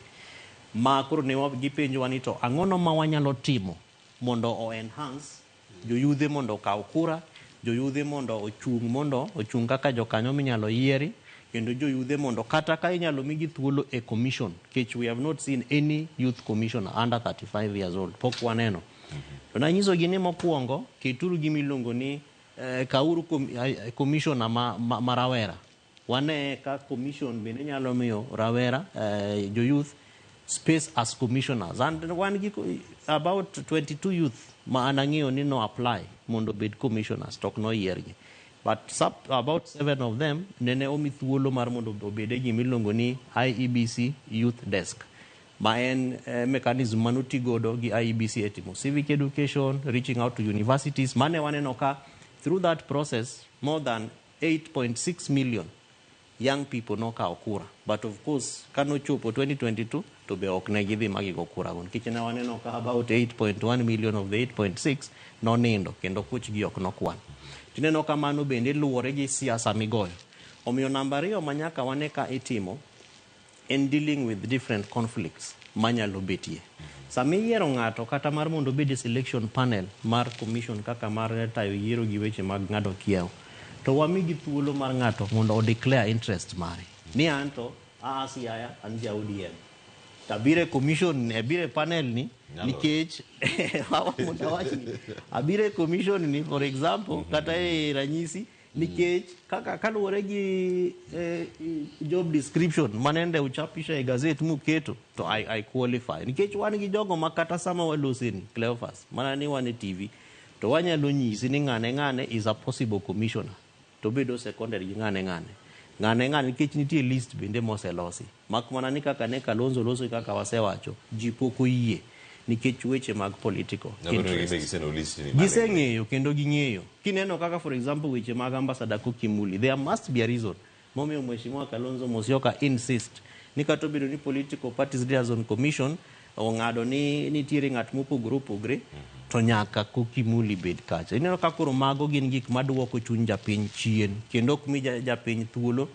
ma koro ne gipenjowa ni to ang'ono ma wanyalo timo mondo o enhance joyudhe mondo okaw kura, joyudhe mondo ochung kaka jokanyo minyalo yieri, kendo joyudhe mondo kata ka inyalo migi thuolo e commission, which we have not seen any youth commissioner under 35 years old, pok waneno. To nanyiso gi ni mokwongo keturu gi miluongo ni kauru commissioner ma rawera. Wane ka commission bende nyalo miyo rawera youth space as commissioners, and one about 22 youth ma anang'eyo ni no apply mondo bed commissioners tok no yiergi, but about 7 of them nene omi thuolo mar mondo obede gi miluongo ni IEBC youth desk, ma en mechanism manotigodo gi IEBC etimo civic education, reaching out to universities. Mane waneno ka through that process more than 8.6 million young people nokawo kura, but of course kano chopo 2022 to be ok ne gidhi magigo kura gon nikech ne waneno ka about 8.1 million of the 8.6 nonindo kendo kuch gi ok nokwan. Tineno kamano bende luwore gi siasa migoyo. Omiyo namba 2 manyaka wane ka itimo in dealing with different conflicts manyalo betie. Sami yiero ng'ato kata mar mondo bedi selection panel mar commission kaka mar tayo yiero gi weche mag ng'ado kiewo, to wamigi thuolo mar ng'ato mondo o declare interest mare ni anto Siaya an ja ODM tabire commission abire panel ni nikech abire commission ni for example kata ranyisi nikech kaka kaluwore gi job description manende uchapisha e gazet muketo to I qualify nikech wan gi jogo makata sama waloseni Cleophas mana ni wan e TV to wanyalo nyisi ni ng'ane is a possible commissioner to bedo secondary gi ng'ane nikech nitie list bende moselosi mak mana ni kaka ne Kalonzo loso kaka wasewacho ji poko yie nikech weche mag political giseng'eyo kendo ging'eyo. Kineno kaka for example weche mag ambassador Kokimuli, there must be a reason momiyo mheshimiwa Kalonzo Musyoka insist ni kata obedo ni political parties liaison commission ong'ado ni nitiere ng'at mopogore to nyaka Kokimuli bed kacha. Ineno ka koro mago gin gik maduoko chuny japiny chien kendo ok mi japiny thuolo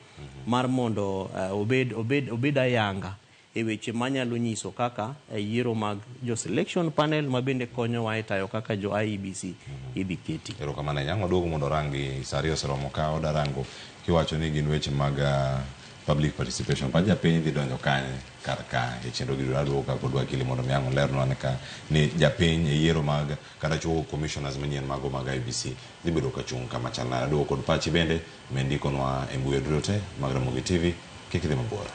mar mondo obed ayanga e weche manyalo nyiso kaka yiero mag jo selection panel ma bende konyo wa tayo kaka jo IEBC idhi keti. Ero kamana nyang'o duogo mondo rangi sari oseromo ka odarango kiwacho ni gin weche mag public participation paja piny dhi donjo kanye kar ka e chenro gidwa duoka kodwa kili mondo miango lerno aneka ni japiny e yiero mag kata chuo commissioners manyien mago mag IBC dhi bedo ka chung kama chalna duoko kod pachi bende mendikonwa e mbui duto mag Ramogi TV kik idhi mabor.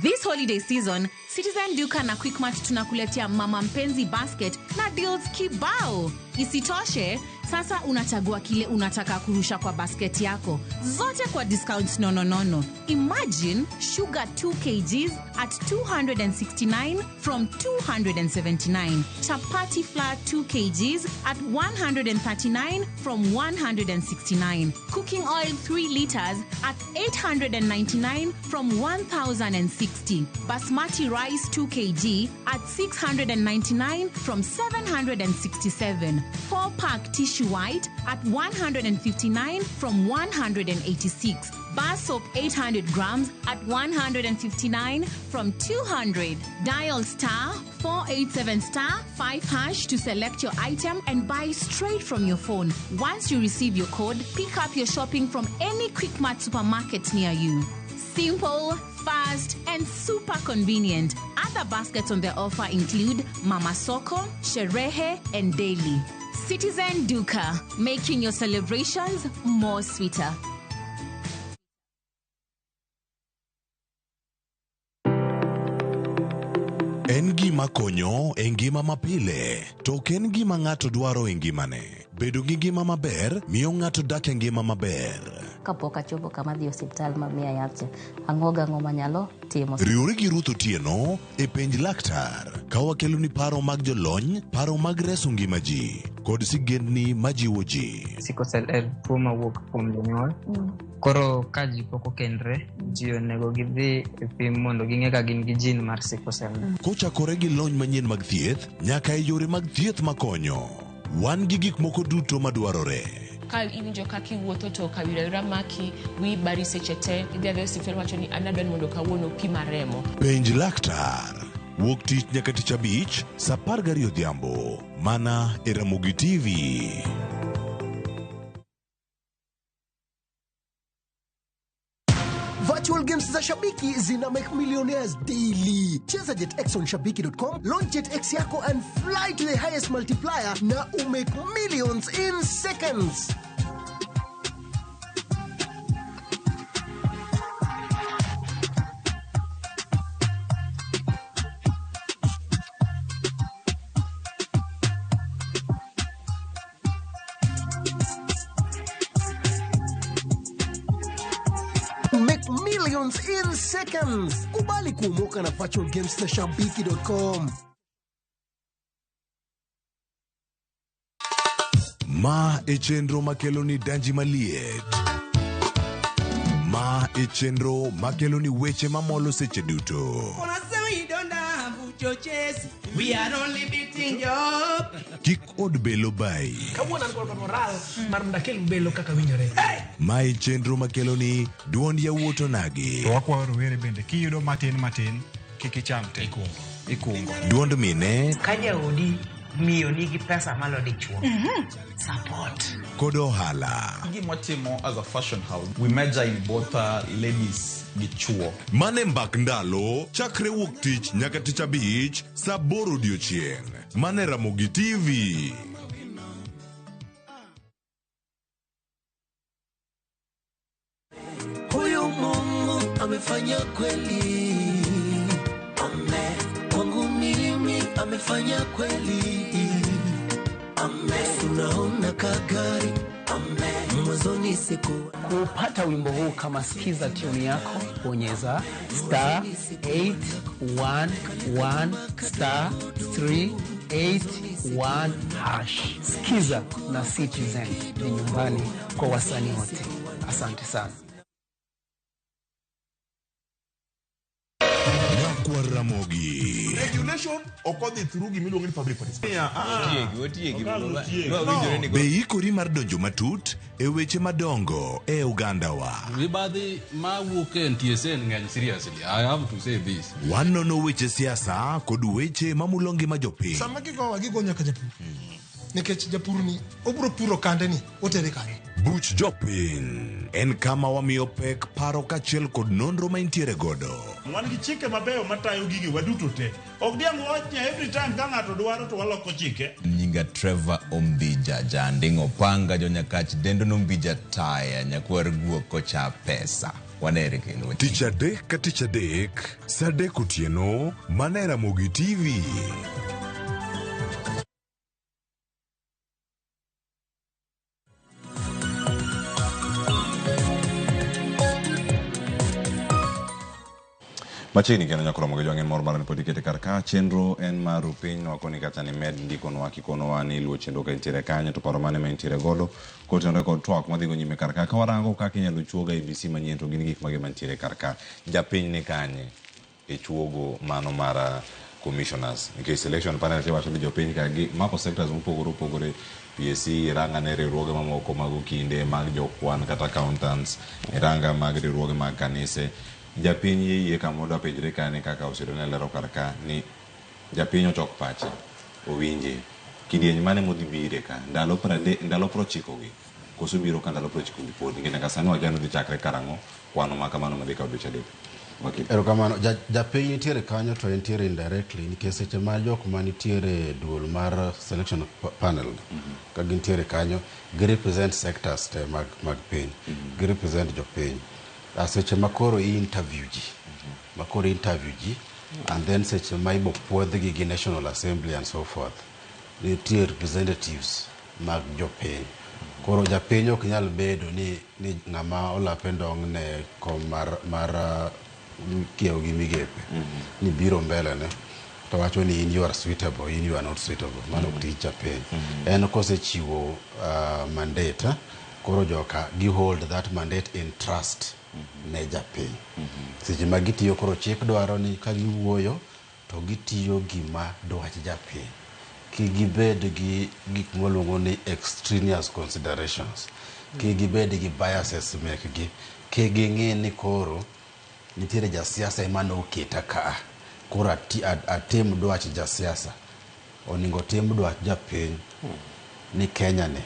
This holiday season, Citizen Duka na Quickmart tunakuletea Mama Mpenzi basket na deals kibao. Isitoshe, sasa unachagua kile unataka kurusha kwa basket yako. Zote kwa discount no. Imagine sugar 2 kgs at 269 from 279. Chapati flour 2 kgs at 139 from 169. Cooking oil 3 liters at 899 from 1060. Basmati rice 2 kg at 699 from 767. 4-pack tissue white at 159 from 186. Bar soap 800 grams at 159 from 200. Dial star 487 star 5 hash to select your item and buy straight from your phone. Once you receive your code, pick up your shopping from any Quickmart supermarket near you. Simple, fast, and super convenient. Other baskets on the offer include Mama Soko, Sherehe, and Daily. Citizen Duka, making your celebrations more sweeter. En gima konyo e ngima mapile, to ken gima ng'ato dwaro e ngimane. Bedo gi ngima maber miyo ng'ato dak e ngima maber. Kapok achopo kama dhi osiptal mamiya yath, ang'oga ang'o manyalo timo. Riwri gi Ruth Otieno e penj laktar, ka wakelo ni paro mag jolony, paro mag reso ngima ji, kod sigendni majiwo ji. Sickle cell en tuo mawuok kuom jonyuol. Koro ka ji pok okendre, ji onego gidhi e pim mondo ging'e ka gin gi gene mar sickle cell. Kochakore gi lony manyien mag thieth, nyaka e yore mag thieth makonyo. Wan gi gik moko duto madwarore. Ka injo kaki wuotho to kawira maki wi bari seche te idhi adhi osiptal wacho ni anadwani mondo kawuono pima remo. Penj laktar. Wuok tich nyaka tich abich, saa 12 odhiambo. Mana e Ramogi TV. Virtual games za Shabiki zina make millionaires daily. Cheza JetX on Shabiki.com, launch JetX yako and fly to the highest multiplier na make millions in seconds. Make millions in seconds. Kubali kumoka na virtual games na Shabiki.com. Ma e chenro makelo ni danji maliet. Ma e chenro makelo ni weche mamolo seche duto. We are only beating job. Kik od belo bai. Kawuono an kod moral mar ndakel belo kaka winjore. Ma e chenro makelo ni duond yawuoto nagi. To wakwa rowere bende kiyudo matin kik icham te. Ikungo. Duond mine. Kaja odi miyo nigi pesa malo dichuo. Support. Kod ohala. Gimotimo as a fashion house, we measure in both ladies gi chuo. Mane mbak ndalo, chakre wuok tich nyaka tich abich, saa 8 odiochieng'. Mane Ramogi TV. Huyu Mungu amefanya kweli. Amen. Kwangu mimi amefanya kweli. Amen. Tunaona kagari. Amen. Mwanzoni siku. Kupata wimbo huu kama sikiza tune yako, bonyeza star 811 star 381 hash. Sikiza na Citizen ni nyumbani kwa wasanii wote. Asante sana. Na kwa Ramogi Regulation okodhi through gimiluongo ni public participation. Be ikori mar donjo matut e weche madongo e Uganda wa. Mibadhi ma wuok e NTSA ng'eny seriously. I have to say this. Wanono weche siasa kod weche mamulongi ma jopiny. Sama gigowa gigo nyaka japur. Nikech japur ni obro puro kande ni otere kanyo. Buch jopiny en kama wamiyo pek paro kachiel kod nonro ma intiere godo. Wan gi chike mabeyo matayo gigi waduto te. Ok diang' wachnya every time ka ng'ato dwaro to waloko chike. Nyinga Trevor Ombija jandingo panga jo Nyakach dendo nombija taya nyakwar guok kocha pesa. Wanere kendo. Tich adek ka tich adek, sa adek otieno, Manera Mogi TV. Machiegni kendo nyakoro mogo jwang'en mor marani pod ikete kar ka chenro en mar piny wakoni kata ni med ndikonwa kikonowa ni luwo chenro ka intiere kanyo to paro mane ma intiere godo kotenore kod twak madhigo nyime kar ka warango kaka inyalo chuoga IEBC manyien to gin gik mage mantiere kar ka japiny ni kanye e chuogo mano mar commissioners nikech selection panel wacho ni jopiny ka gi mako sectors mopogore opogore PSC ranga ne riwruoge mamoko mag okinde mag jokwan kata accountants ranga mag riwruoge mag kanise japiny yie kama odwa penjre kane kaka osedone lero kar ka ni japiny ochok pache owinje kidieny mane modhi bire ka ndalo 90 gi koso biro ka ndalo 90 gi pod ngene ka sano ajano dhi chakre karang'o kwano ma kamano madhi ka odiochieng' adek. Erokamano japiny nitiere kanyo to entiere indirectly nikech seche ma jok manitiere duol mar selection panel ka gintiere kanyo gi represent sectors te mag piny gi represent jopiny seche makoro interview ji and then seche ma ibo puodhgi gi National Assembly and so forth nitie representatives mag jopiny koro japiny ok nyal bedo ni ng'ama olape ndong' ne kom mar kiewo gi migepe ni biro mbele ne to wacho ni in you are suitable, in you are not suitable. Mano ok tich japiny en kosechiwo mandate koro joka gi hold that mandate in trust ne japiny seche ma gitiyo koro chik dwaro ni ka giwuoyo to gitiyo gima dwach japiny ki gibed gi gik moluongo ni extraneous considerations ki gibed gi biases mekgi ki ging'e ni koro nitiere jasiasa ema noketa ka koro atim dwach jasiasa oningo tim dwach japiny ni Kenya ne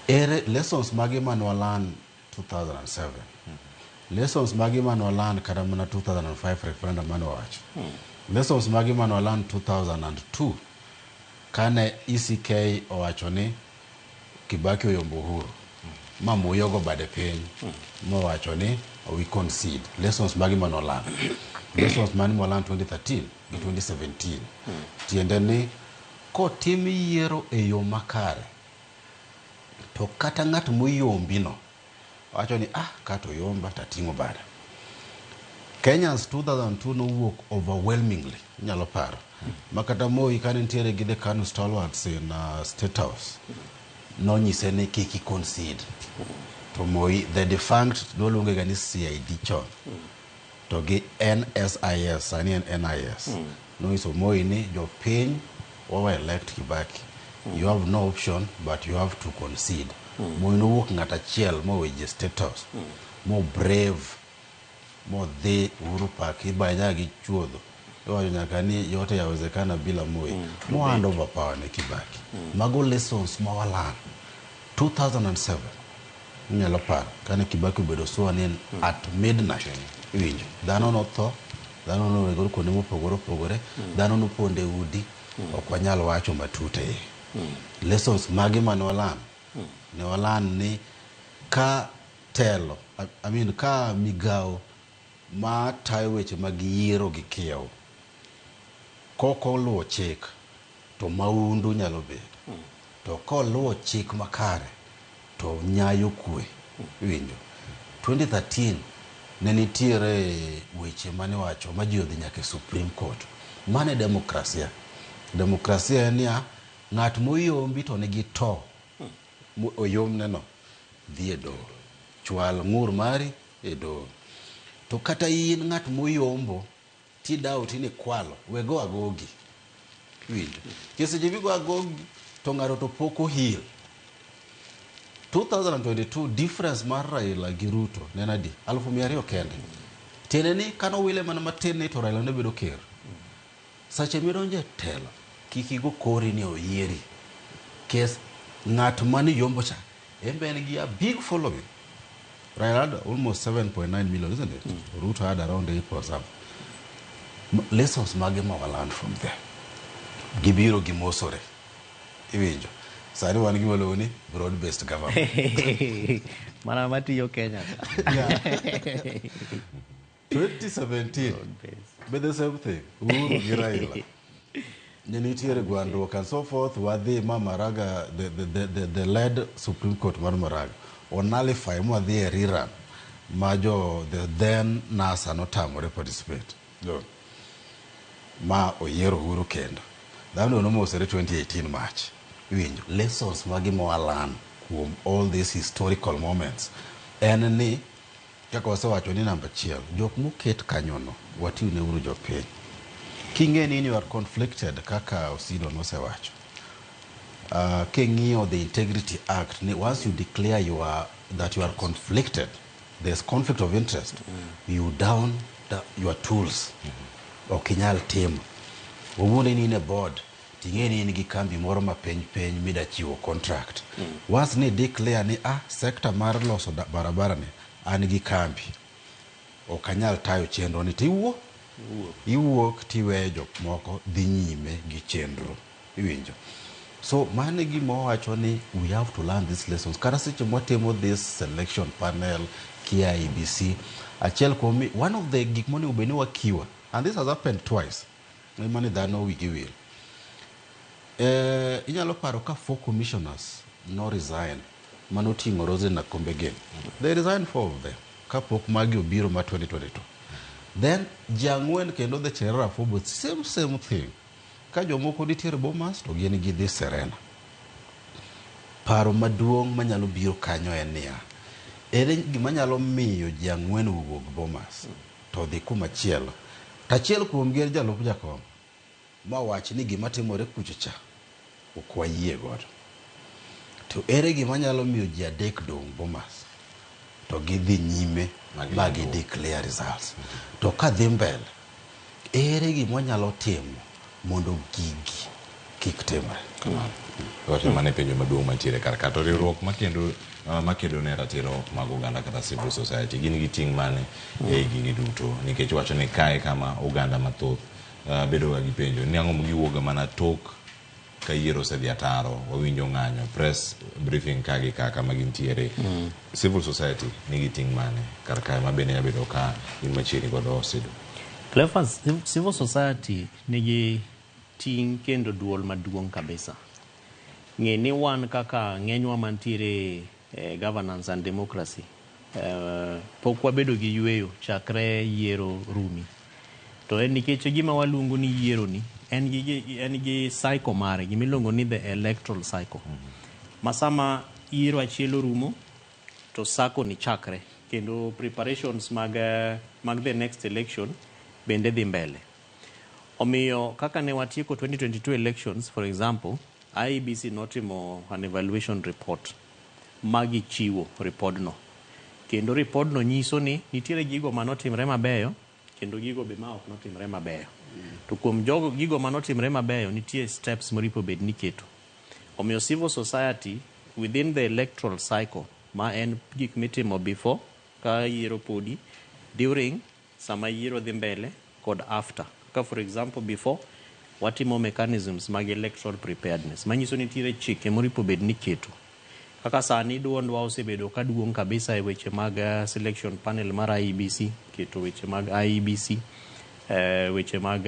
ere lessons mage manwalan 2007 lessons mage manwalan kada mana 2005 referendum manowacho lessons mage manwalan 2002 kane ECK owacho ni Kibaki oyombo Uhuru mamuyogo bade piny mowacho ni we concede lessons mage manwalan lessons mane mwalan 2013 gi 2017 tiende ni kotim yiero e yo makare to kata ng'at moyombino wacho ni kato yomba tating'o bada. Kenyans 2002 nowuok overwhelmingly nyalo paro makata Moi kane nitiere gi the KANU stalwarts in State House nonyise ni kiki concede to Moi the defunct noluonge ga ni CID chon to gi NSIS sani en NIS noiso Moi ni jopiny wawa elect Kibaki you have no option but you have to concede. Moi nowuok ng'at achiel moweje State House mo brave mo dhi Uhuru Park ibanya gi chuodho iwacho nyaka ni yote yawezekana bila Moi mo hand over power ne Kibaki mago lessons mawalan 2007 nyalo paro kane Kibaki obedo sworn in at midnight winjo dhano notho dhano nowegoro kuonde mopogore opogore dhano noponde udi ok wanyal wacho matute lessons mage manwalan ne walan ni ka telo ka migao ma tayo weche mag yiero gi kiewo koko luwo chik to maundu nyalo bedo to koluwo chik makare to nyayo kwe winjo 2013 ne nitiere weche mane wacho ma ji odhi nyaka Supreme Court mane demokrasia en ya ng'at moyombi to nigi to oyomne no dhi e doho chwal ng'ur mari e doho to kata in ng'at moyombo tidao tini kwalo wego agogi winjo kiseche vigo agogi to ng'ato to poko hil 2022 difference mar Raila gi Ruto ne nadi 200,000 kende tiende ni kano wile mana matin ni to Raila ne bedo ker sache midonje telo kik igo kori ni oyieri kes ng'at mani yombo cha embe en gi a big following. Raila had almost 7.9 million, isn't it? Ruto had around 8%. Lessons mage ma learn from there. Gibiro gimosore. Iwinjo. Sari wan gimolo ni broad based government. Mana matiyo Kenya. 2017. But the same thing. Uhuru gi Raila. Nitiere gwandruok and so forth. Wadhi ma Maraga, the led Supreme Court mar Maraga. On nullify mo the rerun majo the then NASA no tamore participate ma oyero Uhuru kendo dano no mo sere 2018 March winjo lessons magi mo alan kuom all these historical moments en ni kaka wasewacho ni namba 1 jok moket kanyono watiune uru jopiny king'eni ni you are conflicted kaka Osido nosewacho. King'io the Integrity Act, once you declare that you are conflicted, there's conflict of interest, you down your tools. Okinyal team. Wumune ni in a board, tingeni ni gikambi moro ma peny mida chiwo contract. Once ni declare ni sector mar loso barabara ni an gikambi. Okanyal tayo chenro ni tiwuok. Iwuok tiwe jok moko dhi nyime gi chenro. Iwinjo. So mane gimo wacho ni we have to learn these lessons. Kara seche mwatimo this selection panel KIEBC achiel kuom one of the gik mone ubeni wakiwa and this has happened twice. Mane dhano wigi wil. Inyalo paro ka 4 commissioners no resign manoting'o Rose Nakombe again. They resigned 4 of them kapok magi obiro ma 2022. Then jang'wen kendo the Cherera Fobo same thing. Ka jomoko nitiere Bomas to gin gi dhi Serena. Paro maduong' manyalo biro kanyo en niya. Ere gima nyalo miyo jang'wen wuok Bomas to dhi kumachielo. Tachiel kuom gi jalup jakom ma wach ni gima timore kuchocha ok wayie godo. To ere gima nyalo miyo ji adek dong' Bomas to gidhi nyime ma gi declare results. To ka dhi mbele ere gima nyalo timo mondo gigi kik timre. Wach mane penjo maduong' mantiere kar ka to riwruok makedo ne ratiro mag oganda kata civil society gin gi ting' mane e gigi duto nikech wacho ni kae kama oganda mathoth bedo gi penjo ni ang'o giwuoga mana tok ka yiero osedhi ataro wawinjo ng'anyo press briefing kagi kaka magintiere civil society nigi ting' mane kar kae mabende yabedo ka in machiegni godo Osido. Cleophas, civil society nigi ting' kendo duol maduong' kabisa. Ng'e ni wan kaka ng'enywa mantiere governance and democracy pok wabedo gi yweyo chakre yiero rumi. To en nikech gima waluongo ni yiero ni en gi cycle mare gimiluongo ni the electoral cycle. Masama yiero achiel orumo to sako ni chakre kendo preparations mag the next election bende dhi mbele. Omiyo kaka ne watieko 2022 elections for example, IEBC notimo an evaluation report magi chiwo report no. Kendo report no nyiso ni nitiere gigo manotimre mabeyo kendo gigo be ma ok notimre mabeyo. To kuom gigo manotimre mabeyo nitie steps moripo bed niketo. Omiyo civil society within the electoral cycle ma en gik mitimo before ka yiero podi, during sama yiero dhi mbele kod after. Ka for example before watimo mechanisms mag electoral preparedness manyiso nitiere chike moripo bed niketo. Kaka sani duondwa osebedo ka duong' kabisa e weche mag selection panel mar IEBC, keto weche mag IEBC, weche mag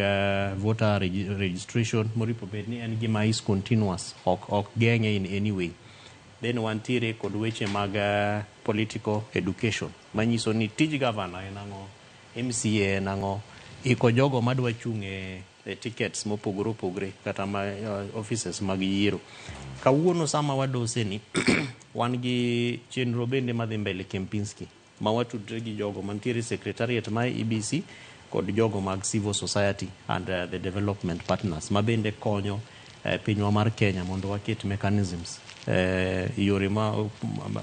voter registration moripo bed ni en gima is continuous, ok geng'e in any way. Then wantiere kod weche mag political education manyiso ni tij governor en ang'o, MCA en ang'o, iko jogo madwa chung' e tickets mopogore opogore kata offices mag yiero. Kawuono sama wadose ni wan gi chenro bende madhi mbele Kempinski ma watudre gi jogo mantiere secretariat ma IEBC kod jogo mag civil society and the development partners mabende konyo pinywa mar Kenya mondo waket mechanisms yore ma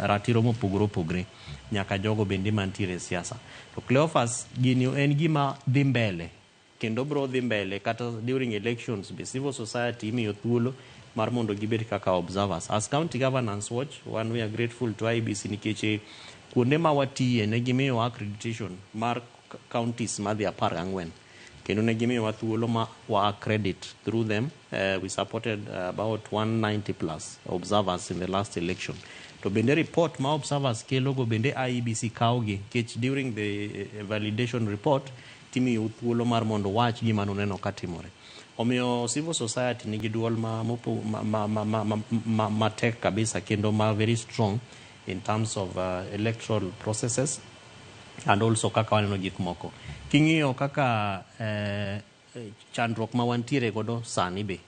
ratiro mopogore opogre nyaka jogo bende mantiere siasa. To Cleophas, gini en gima dhi mbele kendo bro dhi mbele kata during elections be civil society imiyo thuolo mar mondo gibed kaka observers. As County Governance Watch, we are grateful to IEBC nikech kuonde ma watiye ne gimiyo accreditation mar counties madhi 14 kendo ne gimiyo thuolo ma wa accredit through them. We supported about 190 plus observers in the last election. To bende report ma observers kelo go bende IEBC kaogi kech during the validation report timiyo thuolo mar mondo wach gima noneno katimore. Omiyo civil society nigi duol ma tek kabisa kendo ma very strong in terms of electoral processes and also kaka waneno gik moko. King'iyo kaka chandruok ma wantiere godo sani be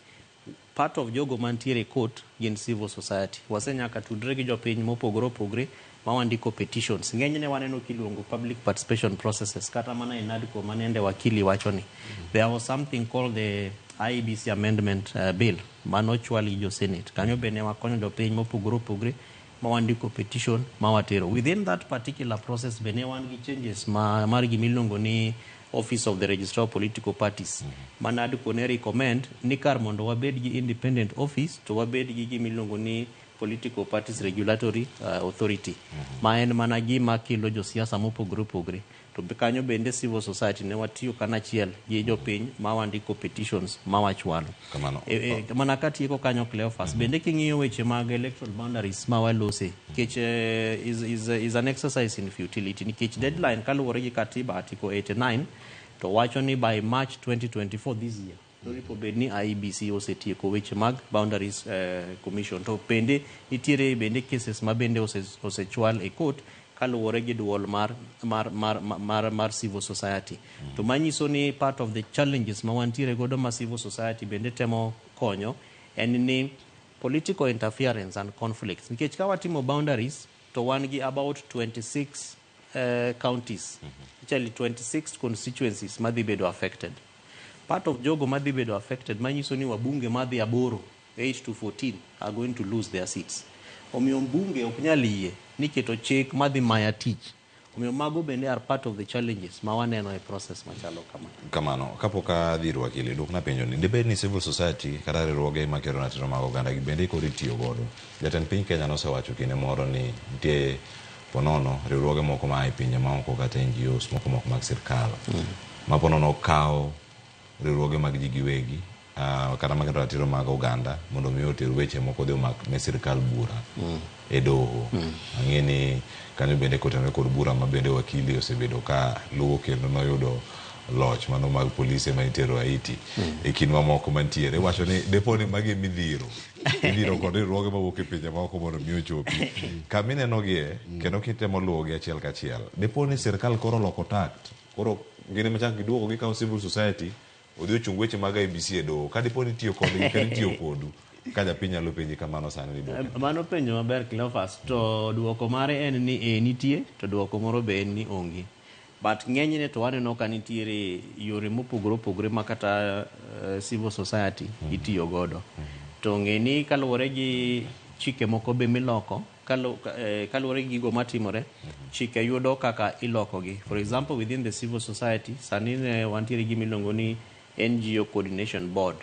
part of jogo mantiere court gin civil society. Wasenyaka tudre gi jopiny mopogore opogre ma wandiko petitions. Ng'enyne waneno kiluongo public participation processes kata mana inadko manende wakili wachoni. There was something called the IEBC amendment bill manochwali jo Senate. Kanyo bende wakonyo jopiny mopogore opogre ma wandiko petition ma watero. Within that particular process bene wan gi changes mar gimiluongo ni Office of the Registrar of Political Parties. Manad kone recommend ni kar mondo wabed gi independent office to wabed gi gimiluongo ni Political Parties Regulatory Authority. Ma en mana gima kelo jo siasa mopogore opogre. To kanyo bende civil society ne watiyo kanachiel gi jopiny ma wandiko petitions ma wachwalo. Mana katieko kanyo Cleophas bende king'iyo weche mag electoral boundaries ma walose kech is an exercise in futility nikech deadline kaluwore gi katiba article 89 to wacho ni by March 2024 this year ripo bedni IEBC osetieko weche mag boundaries commission. To bende nitiere bende cases ma bende osechwal e court kaluwore gi duol mar civil society. To manyiso ni part of the challenges ma wantiere godo ma civil society bende temo konyo en ni political interference and conflicts. Nikech ka watimo boundaries to wan gi about 26 counties, actually 26 constituencies madhi bedo affected. Part of jogo madhi bedo affected manyiso ni wabunge madhi 8 to 14 are going to lose their seats. Omiyo mbunge ok nyal yie ni keto chik madhi maya tich. Omiyo mago bende are part of the challenges ma waneno e process machalo kamano. Kapok adhiro wakili duk na penjo ni debed ni civil society kata riwruoge ma kero ratiro mag oganda gi bende kod tiyo godo. Jatend piny Kenya nosewacho kinde moro ni nitie ponono riwruoge moko ma pinje ma oko kata NGOs moko mag sirkal ma ponono kawo riwruoge mag ji giwegi kata mag ratiro mag oganda mondo mi oter weche moko dhi mak ne sirkal bura e doho. Ang'eni kanyo bende kotenore kod bura ma bende wakili osebedo ka luwo kendo noyudo loch mano mag polise ma itero Haiti e kind mamoko mantiere. Wacho ni depo ni magi midhiro kod riwruoge mawuok e pinje maoko mondo mi ochopi kaminenogie kendo kitemo luwogi achiel kachiel. Depo ni sirkal koro loko tact koro gine machak giduogo gi kao civil society odhi ochung weche mag IEBC e doho ka depo ni tiyo kodgi ka tiyo kodu ka japiny nyalo penji kamano sani duoko. Mano penjo maber Cleophas. To duoko mare en ni nitie to duoko moro be en ni onge. But ng'enyne to waneno ka nitiere yore mopogore opogore ma kata civil society itiyo godo. To ng'eni kaluwore gi chike moko be miloko kaluwore gi gigo matimore chike yudo kaka ilokogi. For example, within the civil society sani wantiere gi milongo ni NGO Coordination Board.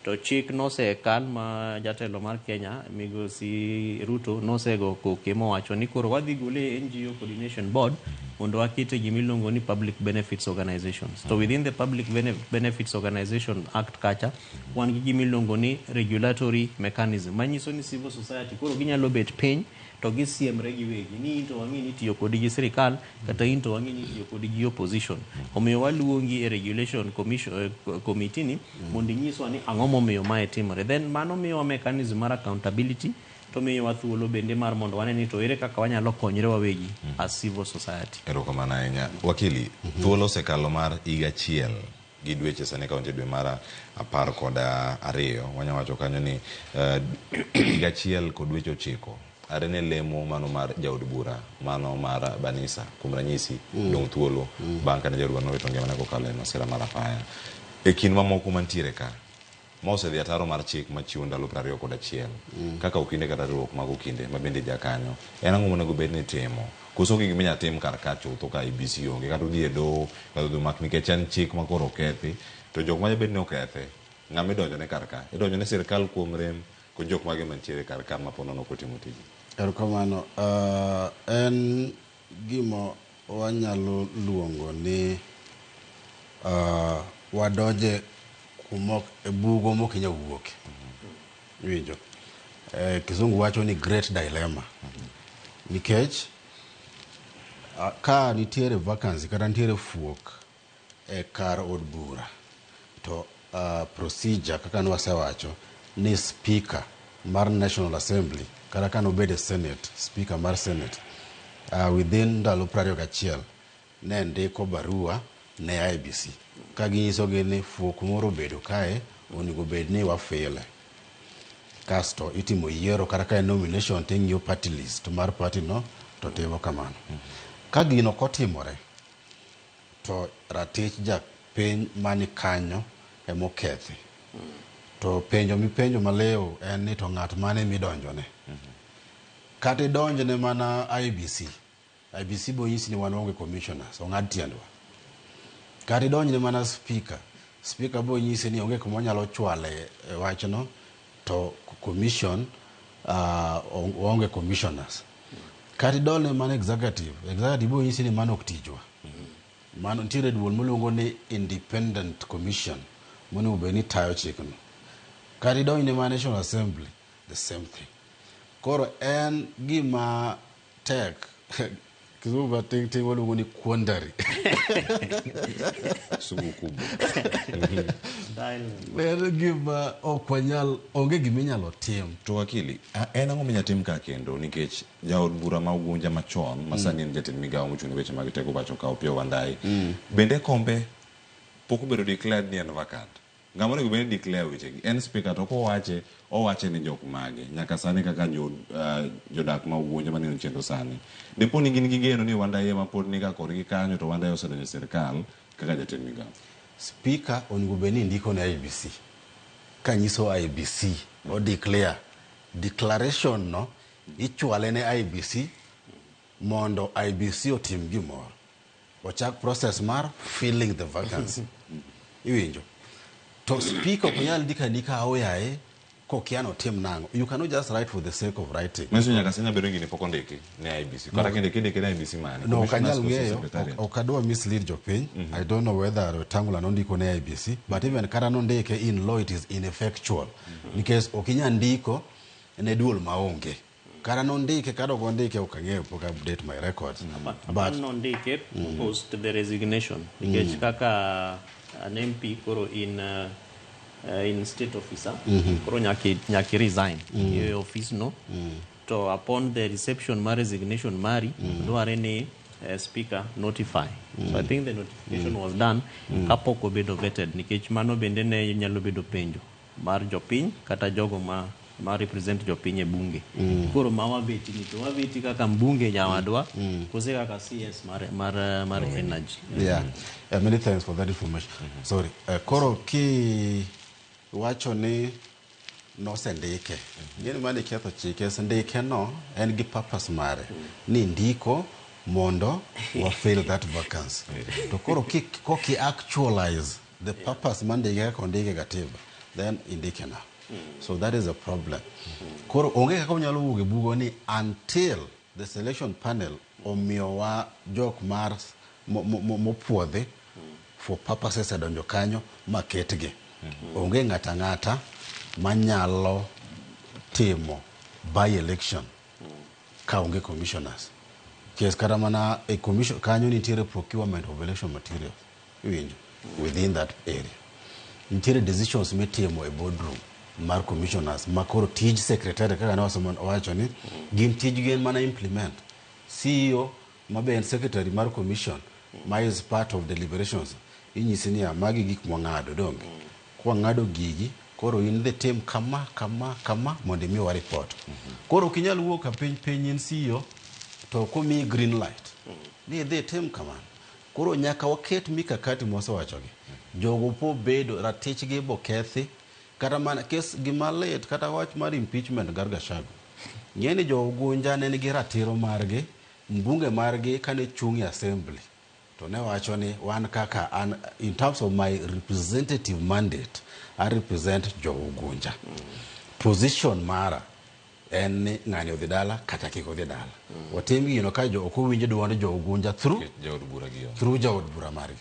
To chik nosekal ma jatelo mar Kenya Migosi Ruto nosego koke mowacho ni koro wadhi gole NGO Coordination Board mondo wakete gimilongo ni Public Benefits Organizations. So within the Public Benefits Organization Act kacha wan gi gimilongo ni regulatory mechanism manyiso ni civil society koro ginyalo bet piny to gisiemre giwegi ni into wangi ni tiyo kod gi sirikal kata into wangi ni tiyo kod gi opposition. Omiyo waluongi e regulation commission committee ni mondo nyiswa ni ang'o momiyo mae timore. Then mano miyo mechanism mar accountability to miyo wathuolo bende mar mondo wane ni to ere kaka wanyalo konyre wawegi as civil society. Erokamano ahinya. Wakili, thuolo osekalo mar higa achiel gi dweche sani kaunti dwe mar 12 wanyawacho kanyo ni higa achiel kod dweche 9 arene lemo mano mar jaod bura mano mar Banisa kuom ranyisi dong thuolo bang' kane jaruwa nowito ngimane kokalo e masira mar apaya. E kind mamoko mantiere ka ma osedhi ataro mar chik machiwo ndalo 21 kaka okinde kata riwruok mag okinde ma bende jakanyo, en ang'o monego bed ni timo? Koso gigi minya tim kar ka chutho ka IBC onge kata odhi e doho kata odhi mak nikech en chik ma koro okethi, to jok ma bed ni okethe ng'ama idonjone kar ka? Idonjone sirkal kuom rem ko jok mage mantiere kar ka ma ponono kotimo tiji? Erokamano. En gima wanyalo luongo ni wadonje kumok e bugo mokinya wuoke. Winjo. Kizungu wacho ni great dilemma. Nikech ka nitiere vacancy kata nitiere fuok e kar od bura to procedure kaka nwasewacho ni speaker mar National Assembly kata ka nobede Senate, speaker mar Senate within ndalo 21 ne ndiko barua ne IBC ka ginyisogi ni fuok moro obedo kae onego bed ni wafile, kasto itimo yiero kata ka nomination ting'iyo party list mar party no to timo kamano. Ka gino kotimore to ratich japiny mani kanyo emokethi, to penjo mipenjo maleo en ni to ng'at mane midonjone kata idonjone mana IBC bo nyisi ni wan onge commissioners, ong'ad tiendwa. Kata idonjone mana speaker bo nyisi ni onge kuma onyalo chwale wachno, to commission onge commissioners. Kata idolne mana executive bo nyisi ni mano ok tijwa. Mano nitiere duol moluongo ni independent commission monego bed ni tayo chikno. Kata idonjne mana National Assembly, the same thing. Koro en gima tek kizungu ting waluongo ni quandary. Sugu kubwa. En gima ok wanyal, onge gima inyalo tim. To wakili, en ang'o minya tim ka kendo nikech jaod bura ma Ugunja machon masani en jatend migawo mochung' weche mag teko pacho ka Opiyo Wandayi bende kombe pok obedo declared ni en vacant. Ng'ama onego bed ni declare wechegi en speaker, to owache ni jok mage nyaka sani kaka jodak ma Ugunja maneno chenro sani. Dipo ni gin gi geno ni Wandayi ema pod niga korgi kanyo to Wandayi osedonjo sirkal kaka jatend migawo. Speaker onego bed ni ndiko ne IBC ka nyiso IBC o declaration no ichwale ne IBC mondo IBC otim gimoro, ochak process mar filling the vacancy. Iwinjo? To speaker ok nyal ndika aoyaye kokiano tim nango. You cannot just write for the sake of writing. Meso nyaka senya bedo gini pok ondiki ne IBC. Kata kende ne IBC mane. No, kanyal ng'eyo okadwa mislead jopiny. I don't know whether Wetangula nondiko ne IBC, but even kata nondike in law it is ineffectual. Because okinya ndiko ne duol maonge. Kata nondike kata ok ondike ok ang'eyo, pok update my records. But nondike post the resignation. Because kaka an MP koro in state officer koro nyaki resign e office no to upon the reception my resignation mari dware ni speaker notify. So I think the notification was done kapok obedo vetted nikech mano bende ne nyalo bedo penjo mar jopiny kata jogo ma represent jopiny e bunge. Koro mawa beti ni to wabeti kaka mbunge nyawadwa kose kaka CS mar energy. Yeah. Many thanks for that information. Sorry. Koro ki wacho ni nosendike. Gini mani ketho chike sendike no en gi purpose mare ni ndiko mondo wa fill that vacancy. To koro ki actualize the purpose mandike kondike katiba, then indike na. So that is a problem. Koro onge kaka unyalo wuge bugo ni until the selection panel omiyowa jok mar mopuodhi for purposes edonjo kanyo maketgi. Onge ng'ata manyalo timo by election ka onge commissioners. Kes kata mana a commission kanyo nitiere procurement of election materials within that area. Nitiere decisions mitimo e boardroom mar commissioners makoro tij secretary kaka ne wacho ni gin tijgi en mana implement. CEO mabe en secretary mar commission ma is part of deliberations inyisi ni magi gik mwang'ado donge kwa ng'ado gigi koro in dhi tim kama mondo imi wa report. Koro ok inyal wuok ka piny in CEO to komi green light ni dhi tim kamano. Koro nyaka waket mikakati mosewachogi. Jogo po bedo ratichgi bokethi kata mana kes gima lit kata wach mar impeachment gar Gachagua. Ng'eni jo Ugunja ne nigi ratiro margi, mbunge margi kane chung' assembly. To ne wacho ni wan kaka in terms of my representative mandate, I represent jo Ugunja. Position mara en ni ng'ani odhi dala kata kik odhi dala. Watim gino ka jo ok owinjo duond jo Ugunja through jaod bura margi.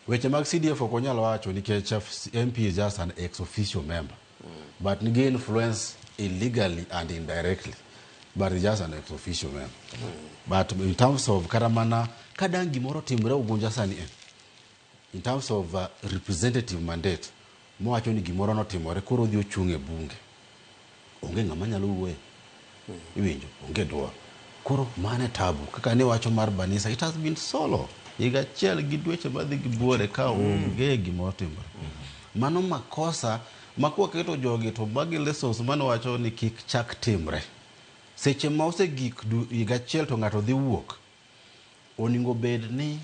Weche mag CDF ok onyalo wacho nikech MP is just an ex-officio member. But nigi influence illegally and indirectly. But he's just an ex-officio member. But in terms of karamana, kadang gimoro timre Ugunja sani in terms of representative mandate, mo wacho ni gimoro no timore koro dhi ochung' e bunge. Onge ng'ama nyalo wuoyo. Iwinjo, onge dwol. Koro mane tabu. Kaka ne wacho mar Banisa, it has been solo. Higa achiel gi dweche madhi gi buore ka onge gimoro timore. Mano makosa makwaketo jogi to bagi lessons mano wacho ni kik chak timre. Seche ma osegik higa achiel to ng'ato dhi wuok, oningo bed ni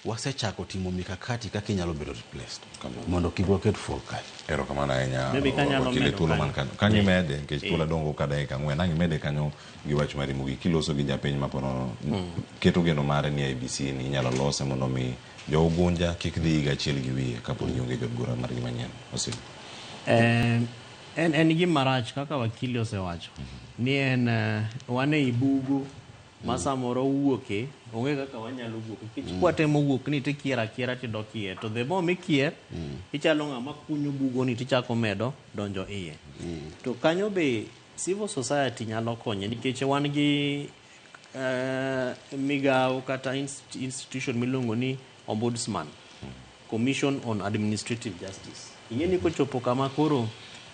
wasechako timo mikakati kaka inyalo bedo replaced mondo kik waket full kai. Erokamano ahinya wakili thuolo man kanyo imede nikech thuolo dongo ka dakika 4 ang' imede kanyo gi wach mari mogik kiloso gi japiny mapono keto geno mare ni IEBC ni inyalo lose mondo mi jo Ugunja kik dhi higa achiel gi wiye kapod gionge jod bura margi manyien. En gima rach kaka wakili osewacho ni en wane ibugo ma samoro wuoke onge kaka wanyalo wuok nikech kwatemo wuok ni tikiera tidokie to the more mikier ichalo ng'ama kunyo bugo ni tichako medo donjo iye. To kanyo be civil society nyalo konye nikech wan gi migawo kata institution miluongo ni Ombudsman, Commission on Administrative Justice. Ing'eni kochopo kama koro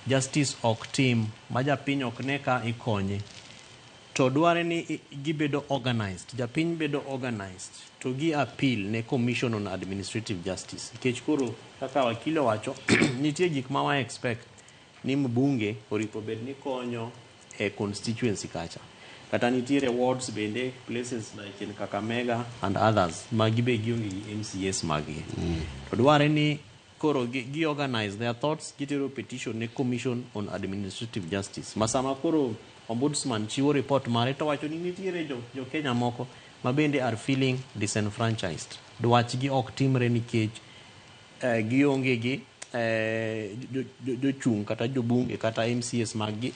justice ok tim ma japiny ok ne ka ikonye to dware ni gibedo organized, japiny bedo organized to gi appeal ne Commission on Administrative Justice. Nikech koro kaka wakili wacho nitie gik ma wa expect ni mbunge oripo bed ni konyo e constituency kacha. Kata nitiere wards bende places like in Kakamega and others ma gibe gionge gi MCS magi. To dware ni koro gi organize their thoughts, gitero petition ne Commission on Administrative Justice. Masama koro Ombudsman chiwo report mare to wacho ni nitiere jo Kenya moko ma bende are feeling disenfranchised. Dwach gi ok timre nikech gionge gi jochung' kata jobunge kata MCS magi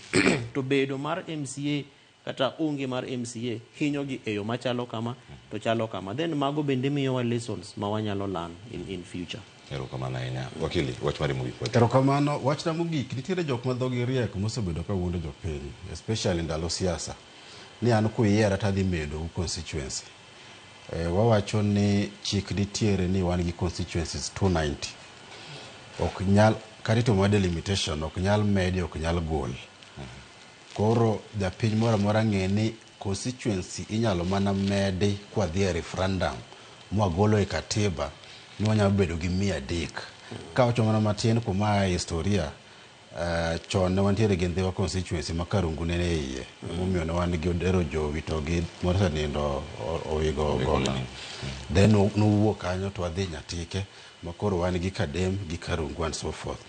to bedo mar MCA kata onge mar MCA hinyo gi eyo machalo kama to chalo kama. Then mago bende miyowa lessons ma wanyalo learn in future. Erokamano ahinya. Wakili, wach mari mogik. Erokamano, wachna mogik, nitiere jok ma dhogi riek mosebedo ka wuondo jopiny, especially ndalo siasa, ni an kuyiera tadhi medo constituency. Wawacho ni chik nitiere ni wan gi constituencies 290. Ok nyal, karito ma delimitation, ok nyal medi, ok nyal gol. Koro japiny mora mora ng'e ni constituency inyalo mana medi kwa dhie referendum mwagolo e katiba ni wanyalo bedo gi 300. Ka wacho mana matin kuma historia chon ne wantiere gi ndhiwa constituency ma Karungu ne iye. Momiyo ne wan gi Odero Jowi to gi moro nindo Owigo Ogola. Then nuwuok kanyo to wadhi Nyatike makoro wan gi Kadem gi Karungu and so forth.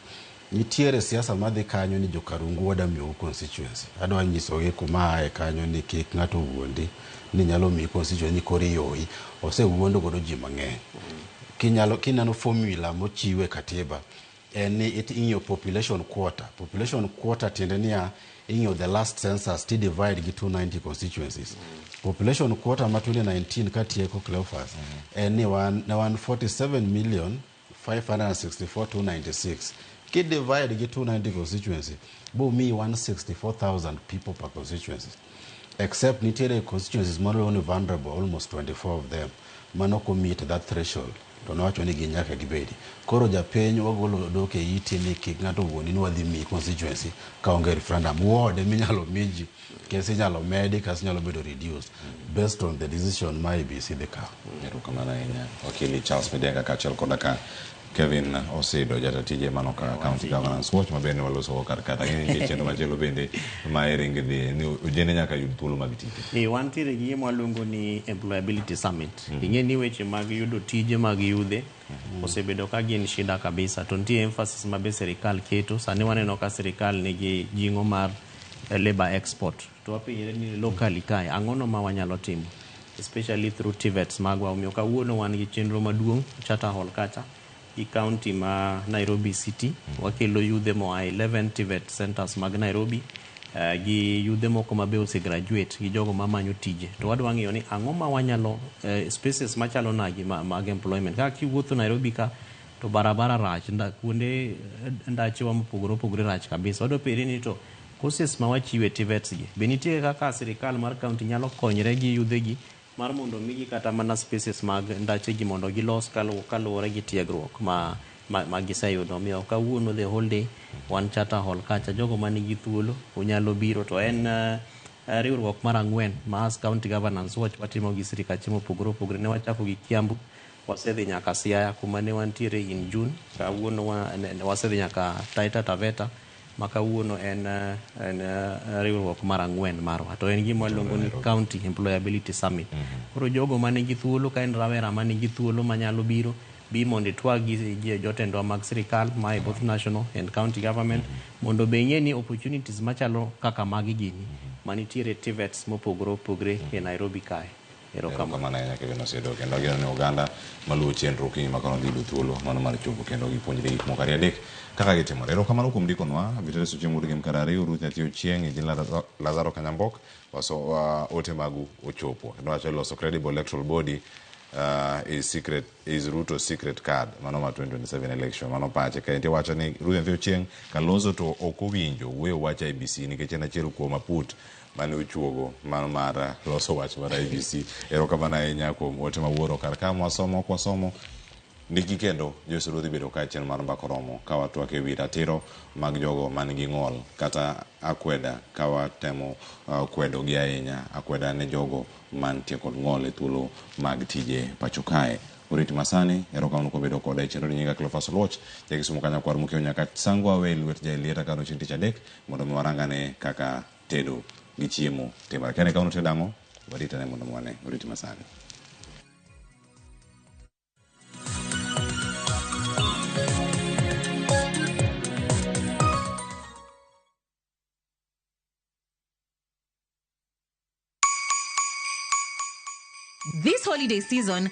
Nitiere siasa madhi kanyo ni jo Karungu wada miyo constituency. Adwa nyisogi kuma kanyo ni kik ng'ato wuondi ni nyalo miyo constituency ni kori yoi osewuondo godo ji mang'eny. Kinano formula mochiwe katiba and it in your population quota. Population quota tiende niya in the last census to divide gi 290 constituencies. Population quota ma 2019 katieko Cleophas and ni one 47,564,296. Ki divide gi 290 constituency bo me 164,000 people per constituency. Except nitiere constituencies more only vulnerable, almost 24 of them manoko meet that threshold. To nawacho ni ginyaka gibedi. Koro japiny wagolo doke iti ni kik ng'ato wuoni ni wadhi mi constituency ka onge referendum. Wode minyalo miji kesi nyalo medi kasi nyalo bedo reduced based on the decision ma IEBC the car. Erokamano ahinya. Wakili Charles Midenga kaachiel koda ka Kevin Osedo jata tije mano ka County Governance Watch mabende waloso kar kata ng'eny chendo machielo bende ma eringi dhi ni ojende nyaka yud thuolo mag tije. Wantiere gi gima waluongo ni Employability Summit. Ing'e ni weche mag yudo tije mag yudhe osebedo ka gin shida kabisa. To nitie emphasis ma be sirikal keto. Sani waneno ka sirikal nigi jing'o mar labor export. To wapenjre ni locally kae ang'ono ma wanyalo timo, especially through TVETs magwa. Omiyo kawuono wan gi chenro maduong' Charter Hall kacha i county ma Nairobi City. Wakelo yudhe moa 11 TVET centers mag Nairobi gi yudhe moko ma be osegraduate gi jogo mamanyo tije. To wadwa ng'iyo ni ang'o ma wanyalo spaces machalo nagi mag employment. Kaka kiwuotho Nairobi ka to barabara rach, kuonde ndachewa mopogore opogore rach kabisa. Wadwa penjre ni to courses ma wachiwe TVETs gi be nitie kaka sirikal mar county nyalo konyre gi yudhe gi mar mondo migi kata mana spaces mag ndache gi mondo gilos kaluwore gi tiegruok ma giseyudo. Omiyo kawuono the whole day wan Charter Hall kacha, jogo manigi thuolo unyalo biro. To en riwruok mar ang'wen ma as County Governance Watch watimo gi sirikache mopogore opogore. Ne wachako gi Kiambu, wasedhi nyaka Siaya kuma ne wantiere in June. Kawuono wasedhi nyaka Taita Taveta ma kawuono en riwruok mar ang'wen marwa. To en gima waluongo ni County Employability Summit. Koro jogo manigi thuolo, ka en rawera manigi thuolo manyalo biro bi mondo itwag gi jotendwa mag sirikal ma both national and county government mondo be ing'e ni opportunities machalo kaka magi gini manitiere TVETs mopogore opogore e Nairobi kae. Erokamano ahinya Kevin Osedo, kendo ageno ni oganda maluwo chenro kiny makono dhi yudo thuolo mano mar chopo kendo gipuonjre gik moko ariyo adek kaka gitimore. Erokamano kuom ndikonwa Vitere Suche Mudgi Mkara ariyo, Ruth Nyathi Ochieng', Injili Lazaro Kanyambok, ote magu ochopo. Kendo wacho loso credible electoral body is Ruto's secret card mano ma 2027 election. Mano pache ka nitie wacho ni Ruth Nyathi Ochieng' Kalonzo to ok owinjo wuoyo wach IEBC nikech en achiel kuom aput mane ochuogo mano mar loso wach mar IEBC. Erokamano ahinya kuom ote mawuoro kar ka wasomo ndiki kendo Jose Ruodhi bedo ka chien mar mbako romo ka watwak ewi ratiro mag jogo manigi ng'ol kata akweda ka watemo kwedo gi ahinya akweda ne jogo mantie kod ng'ol e thuolo mag tije pacho kae. Oriti masani erokamano kuom bedo koda e chenro ni nyinga Cleophas Oluoch jakisumo kanya kwar mukio nyaka sango awe lwet jailieta kano chieng' tich adek mondo warangane kaka tedo gi chiemo timore. Kene kauno tedang'o waritane mondo mwane. Oriti masani. This holiday season,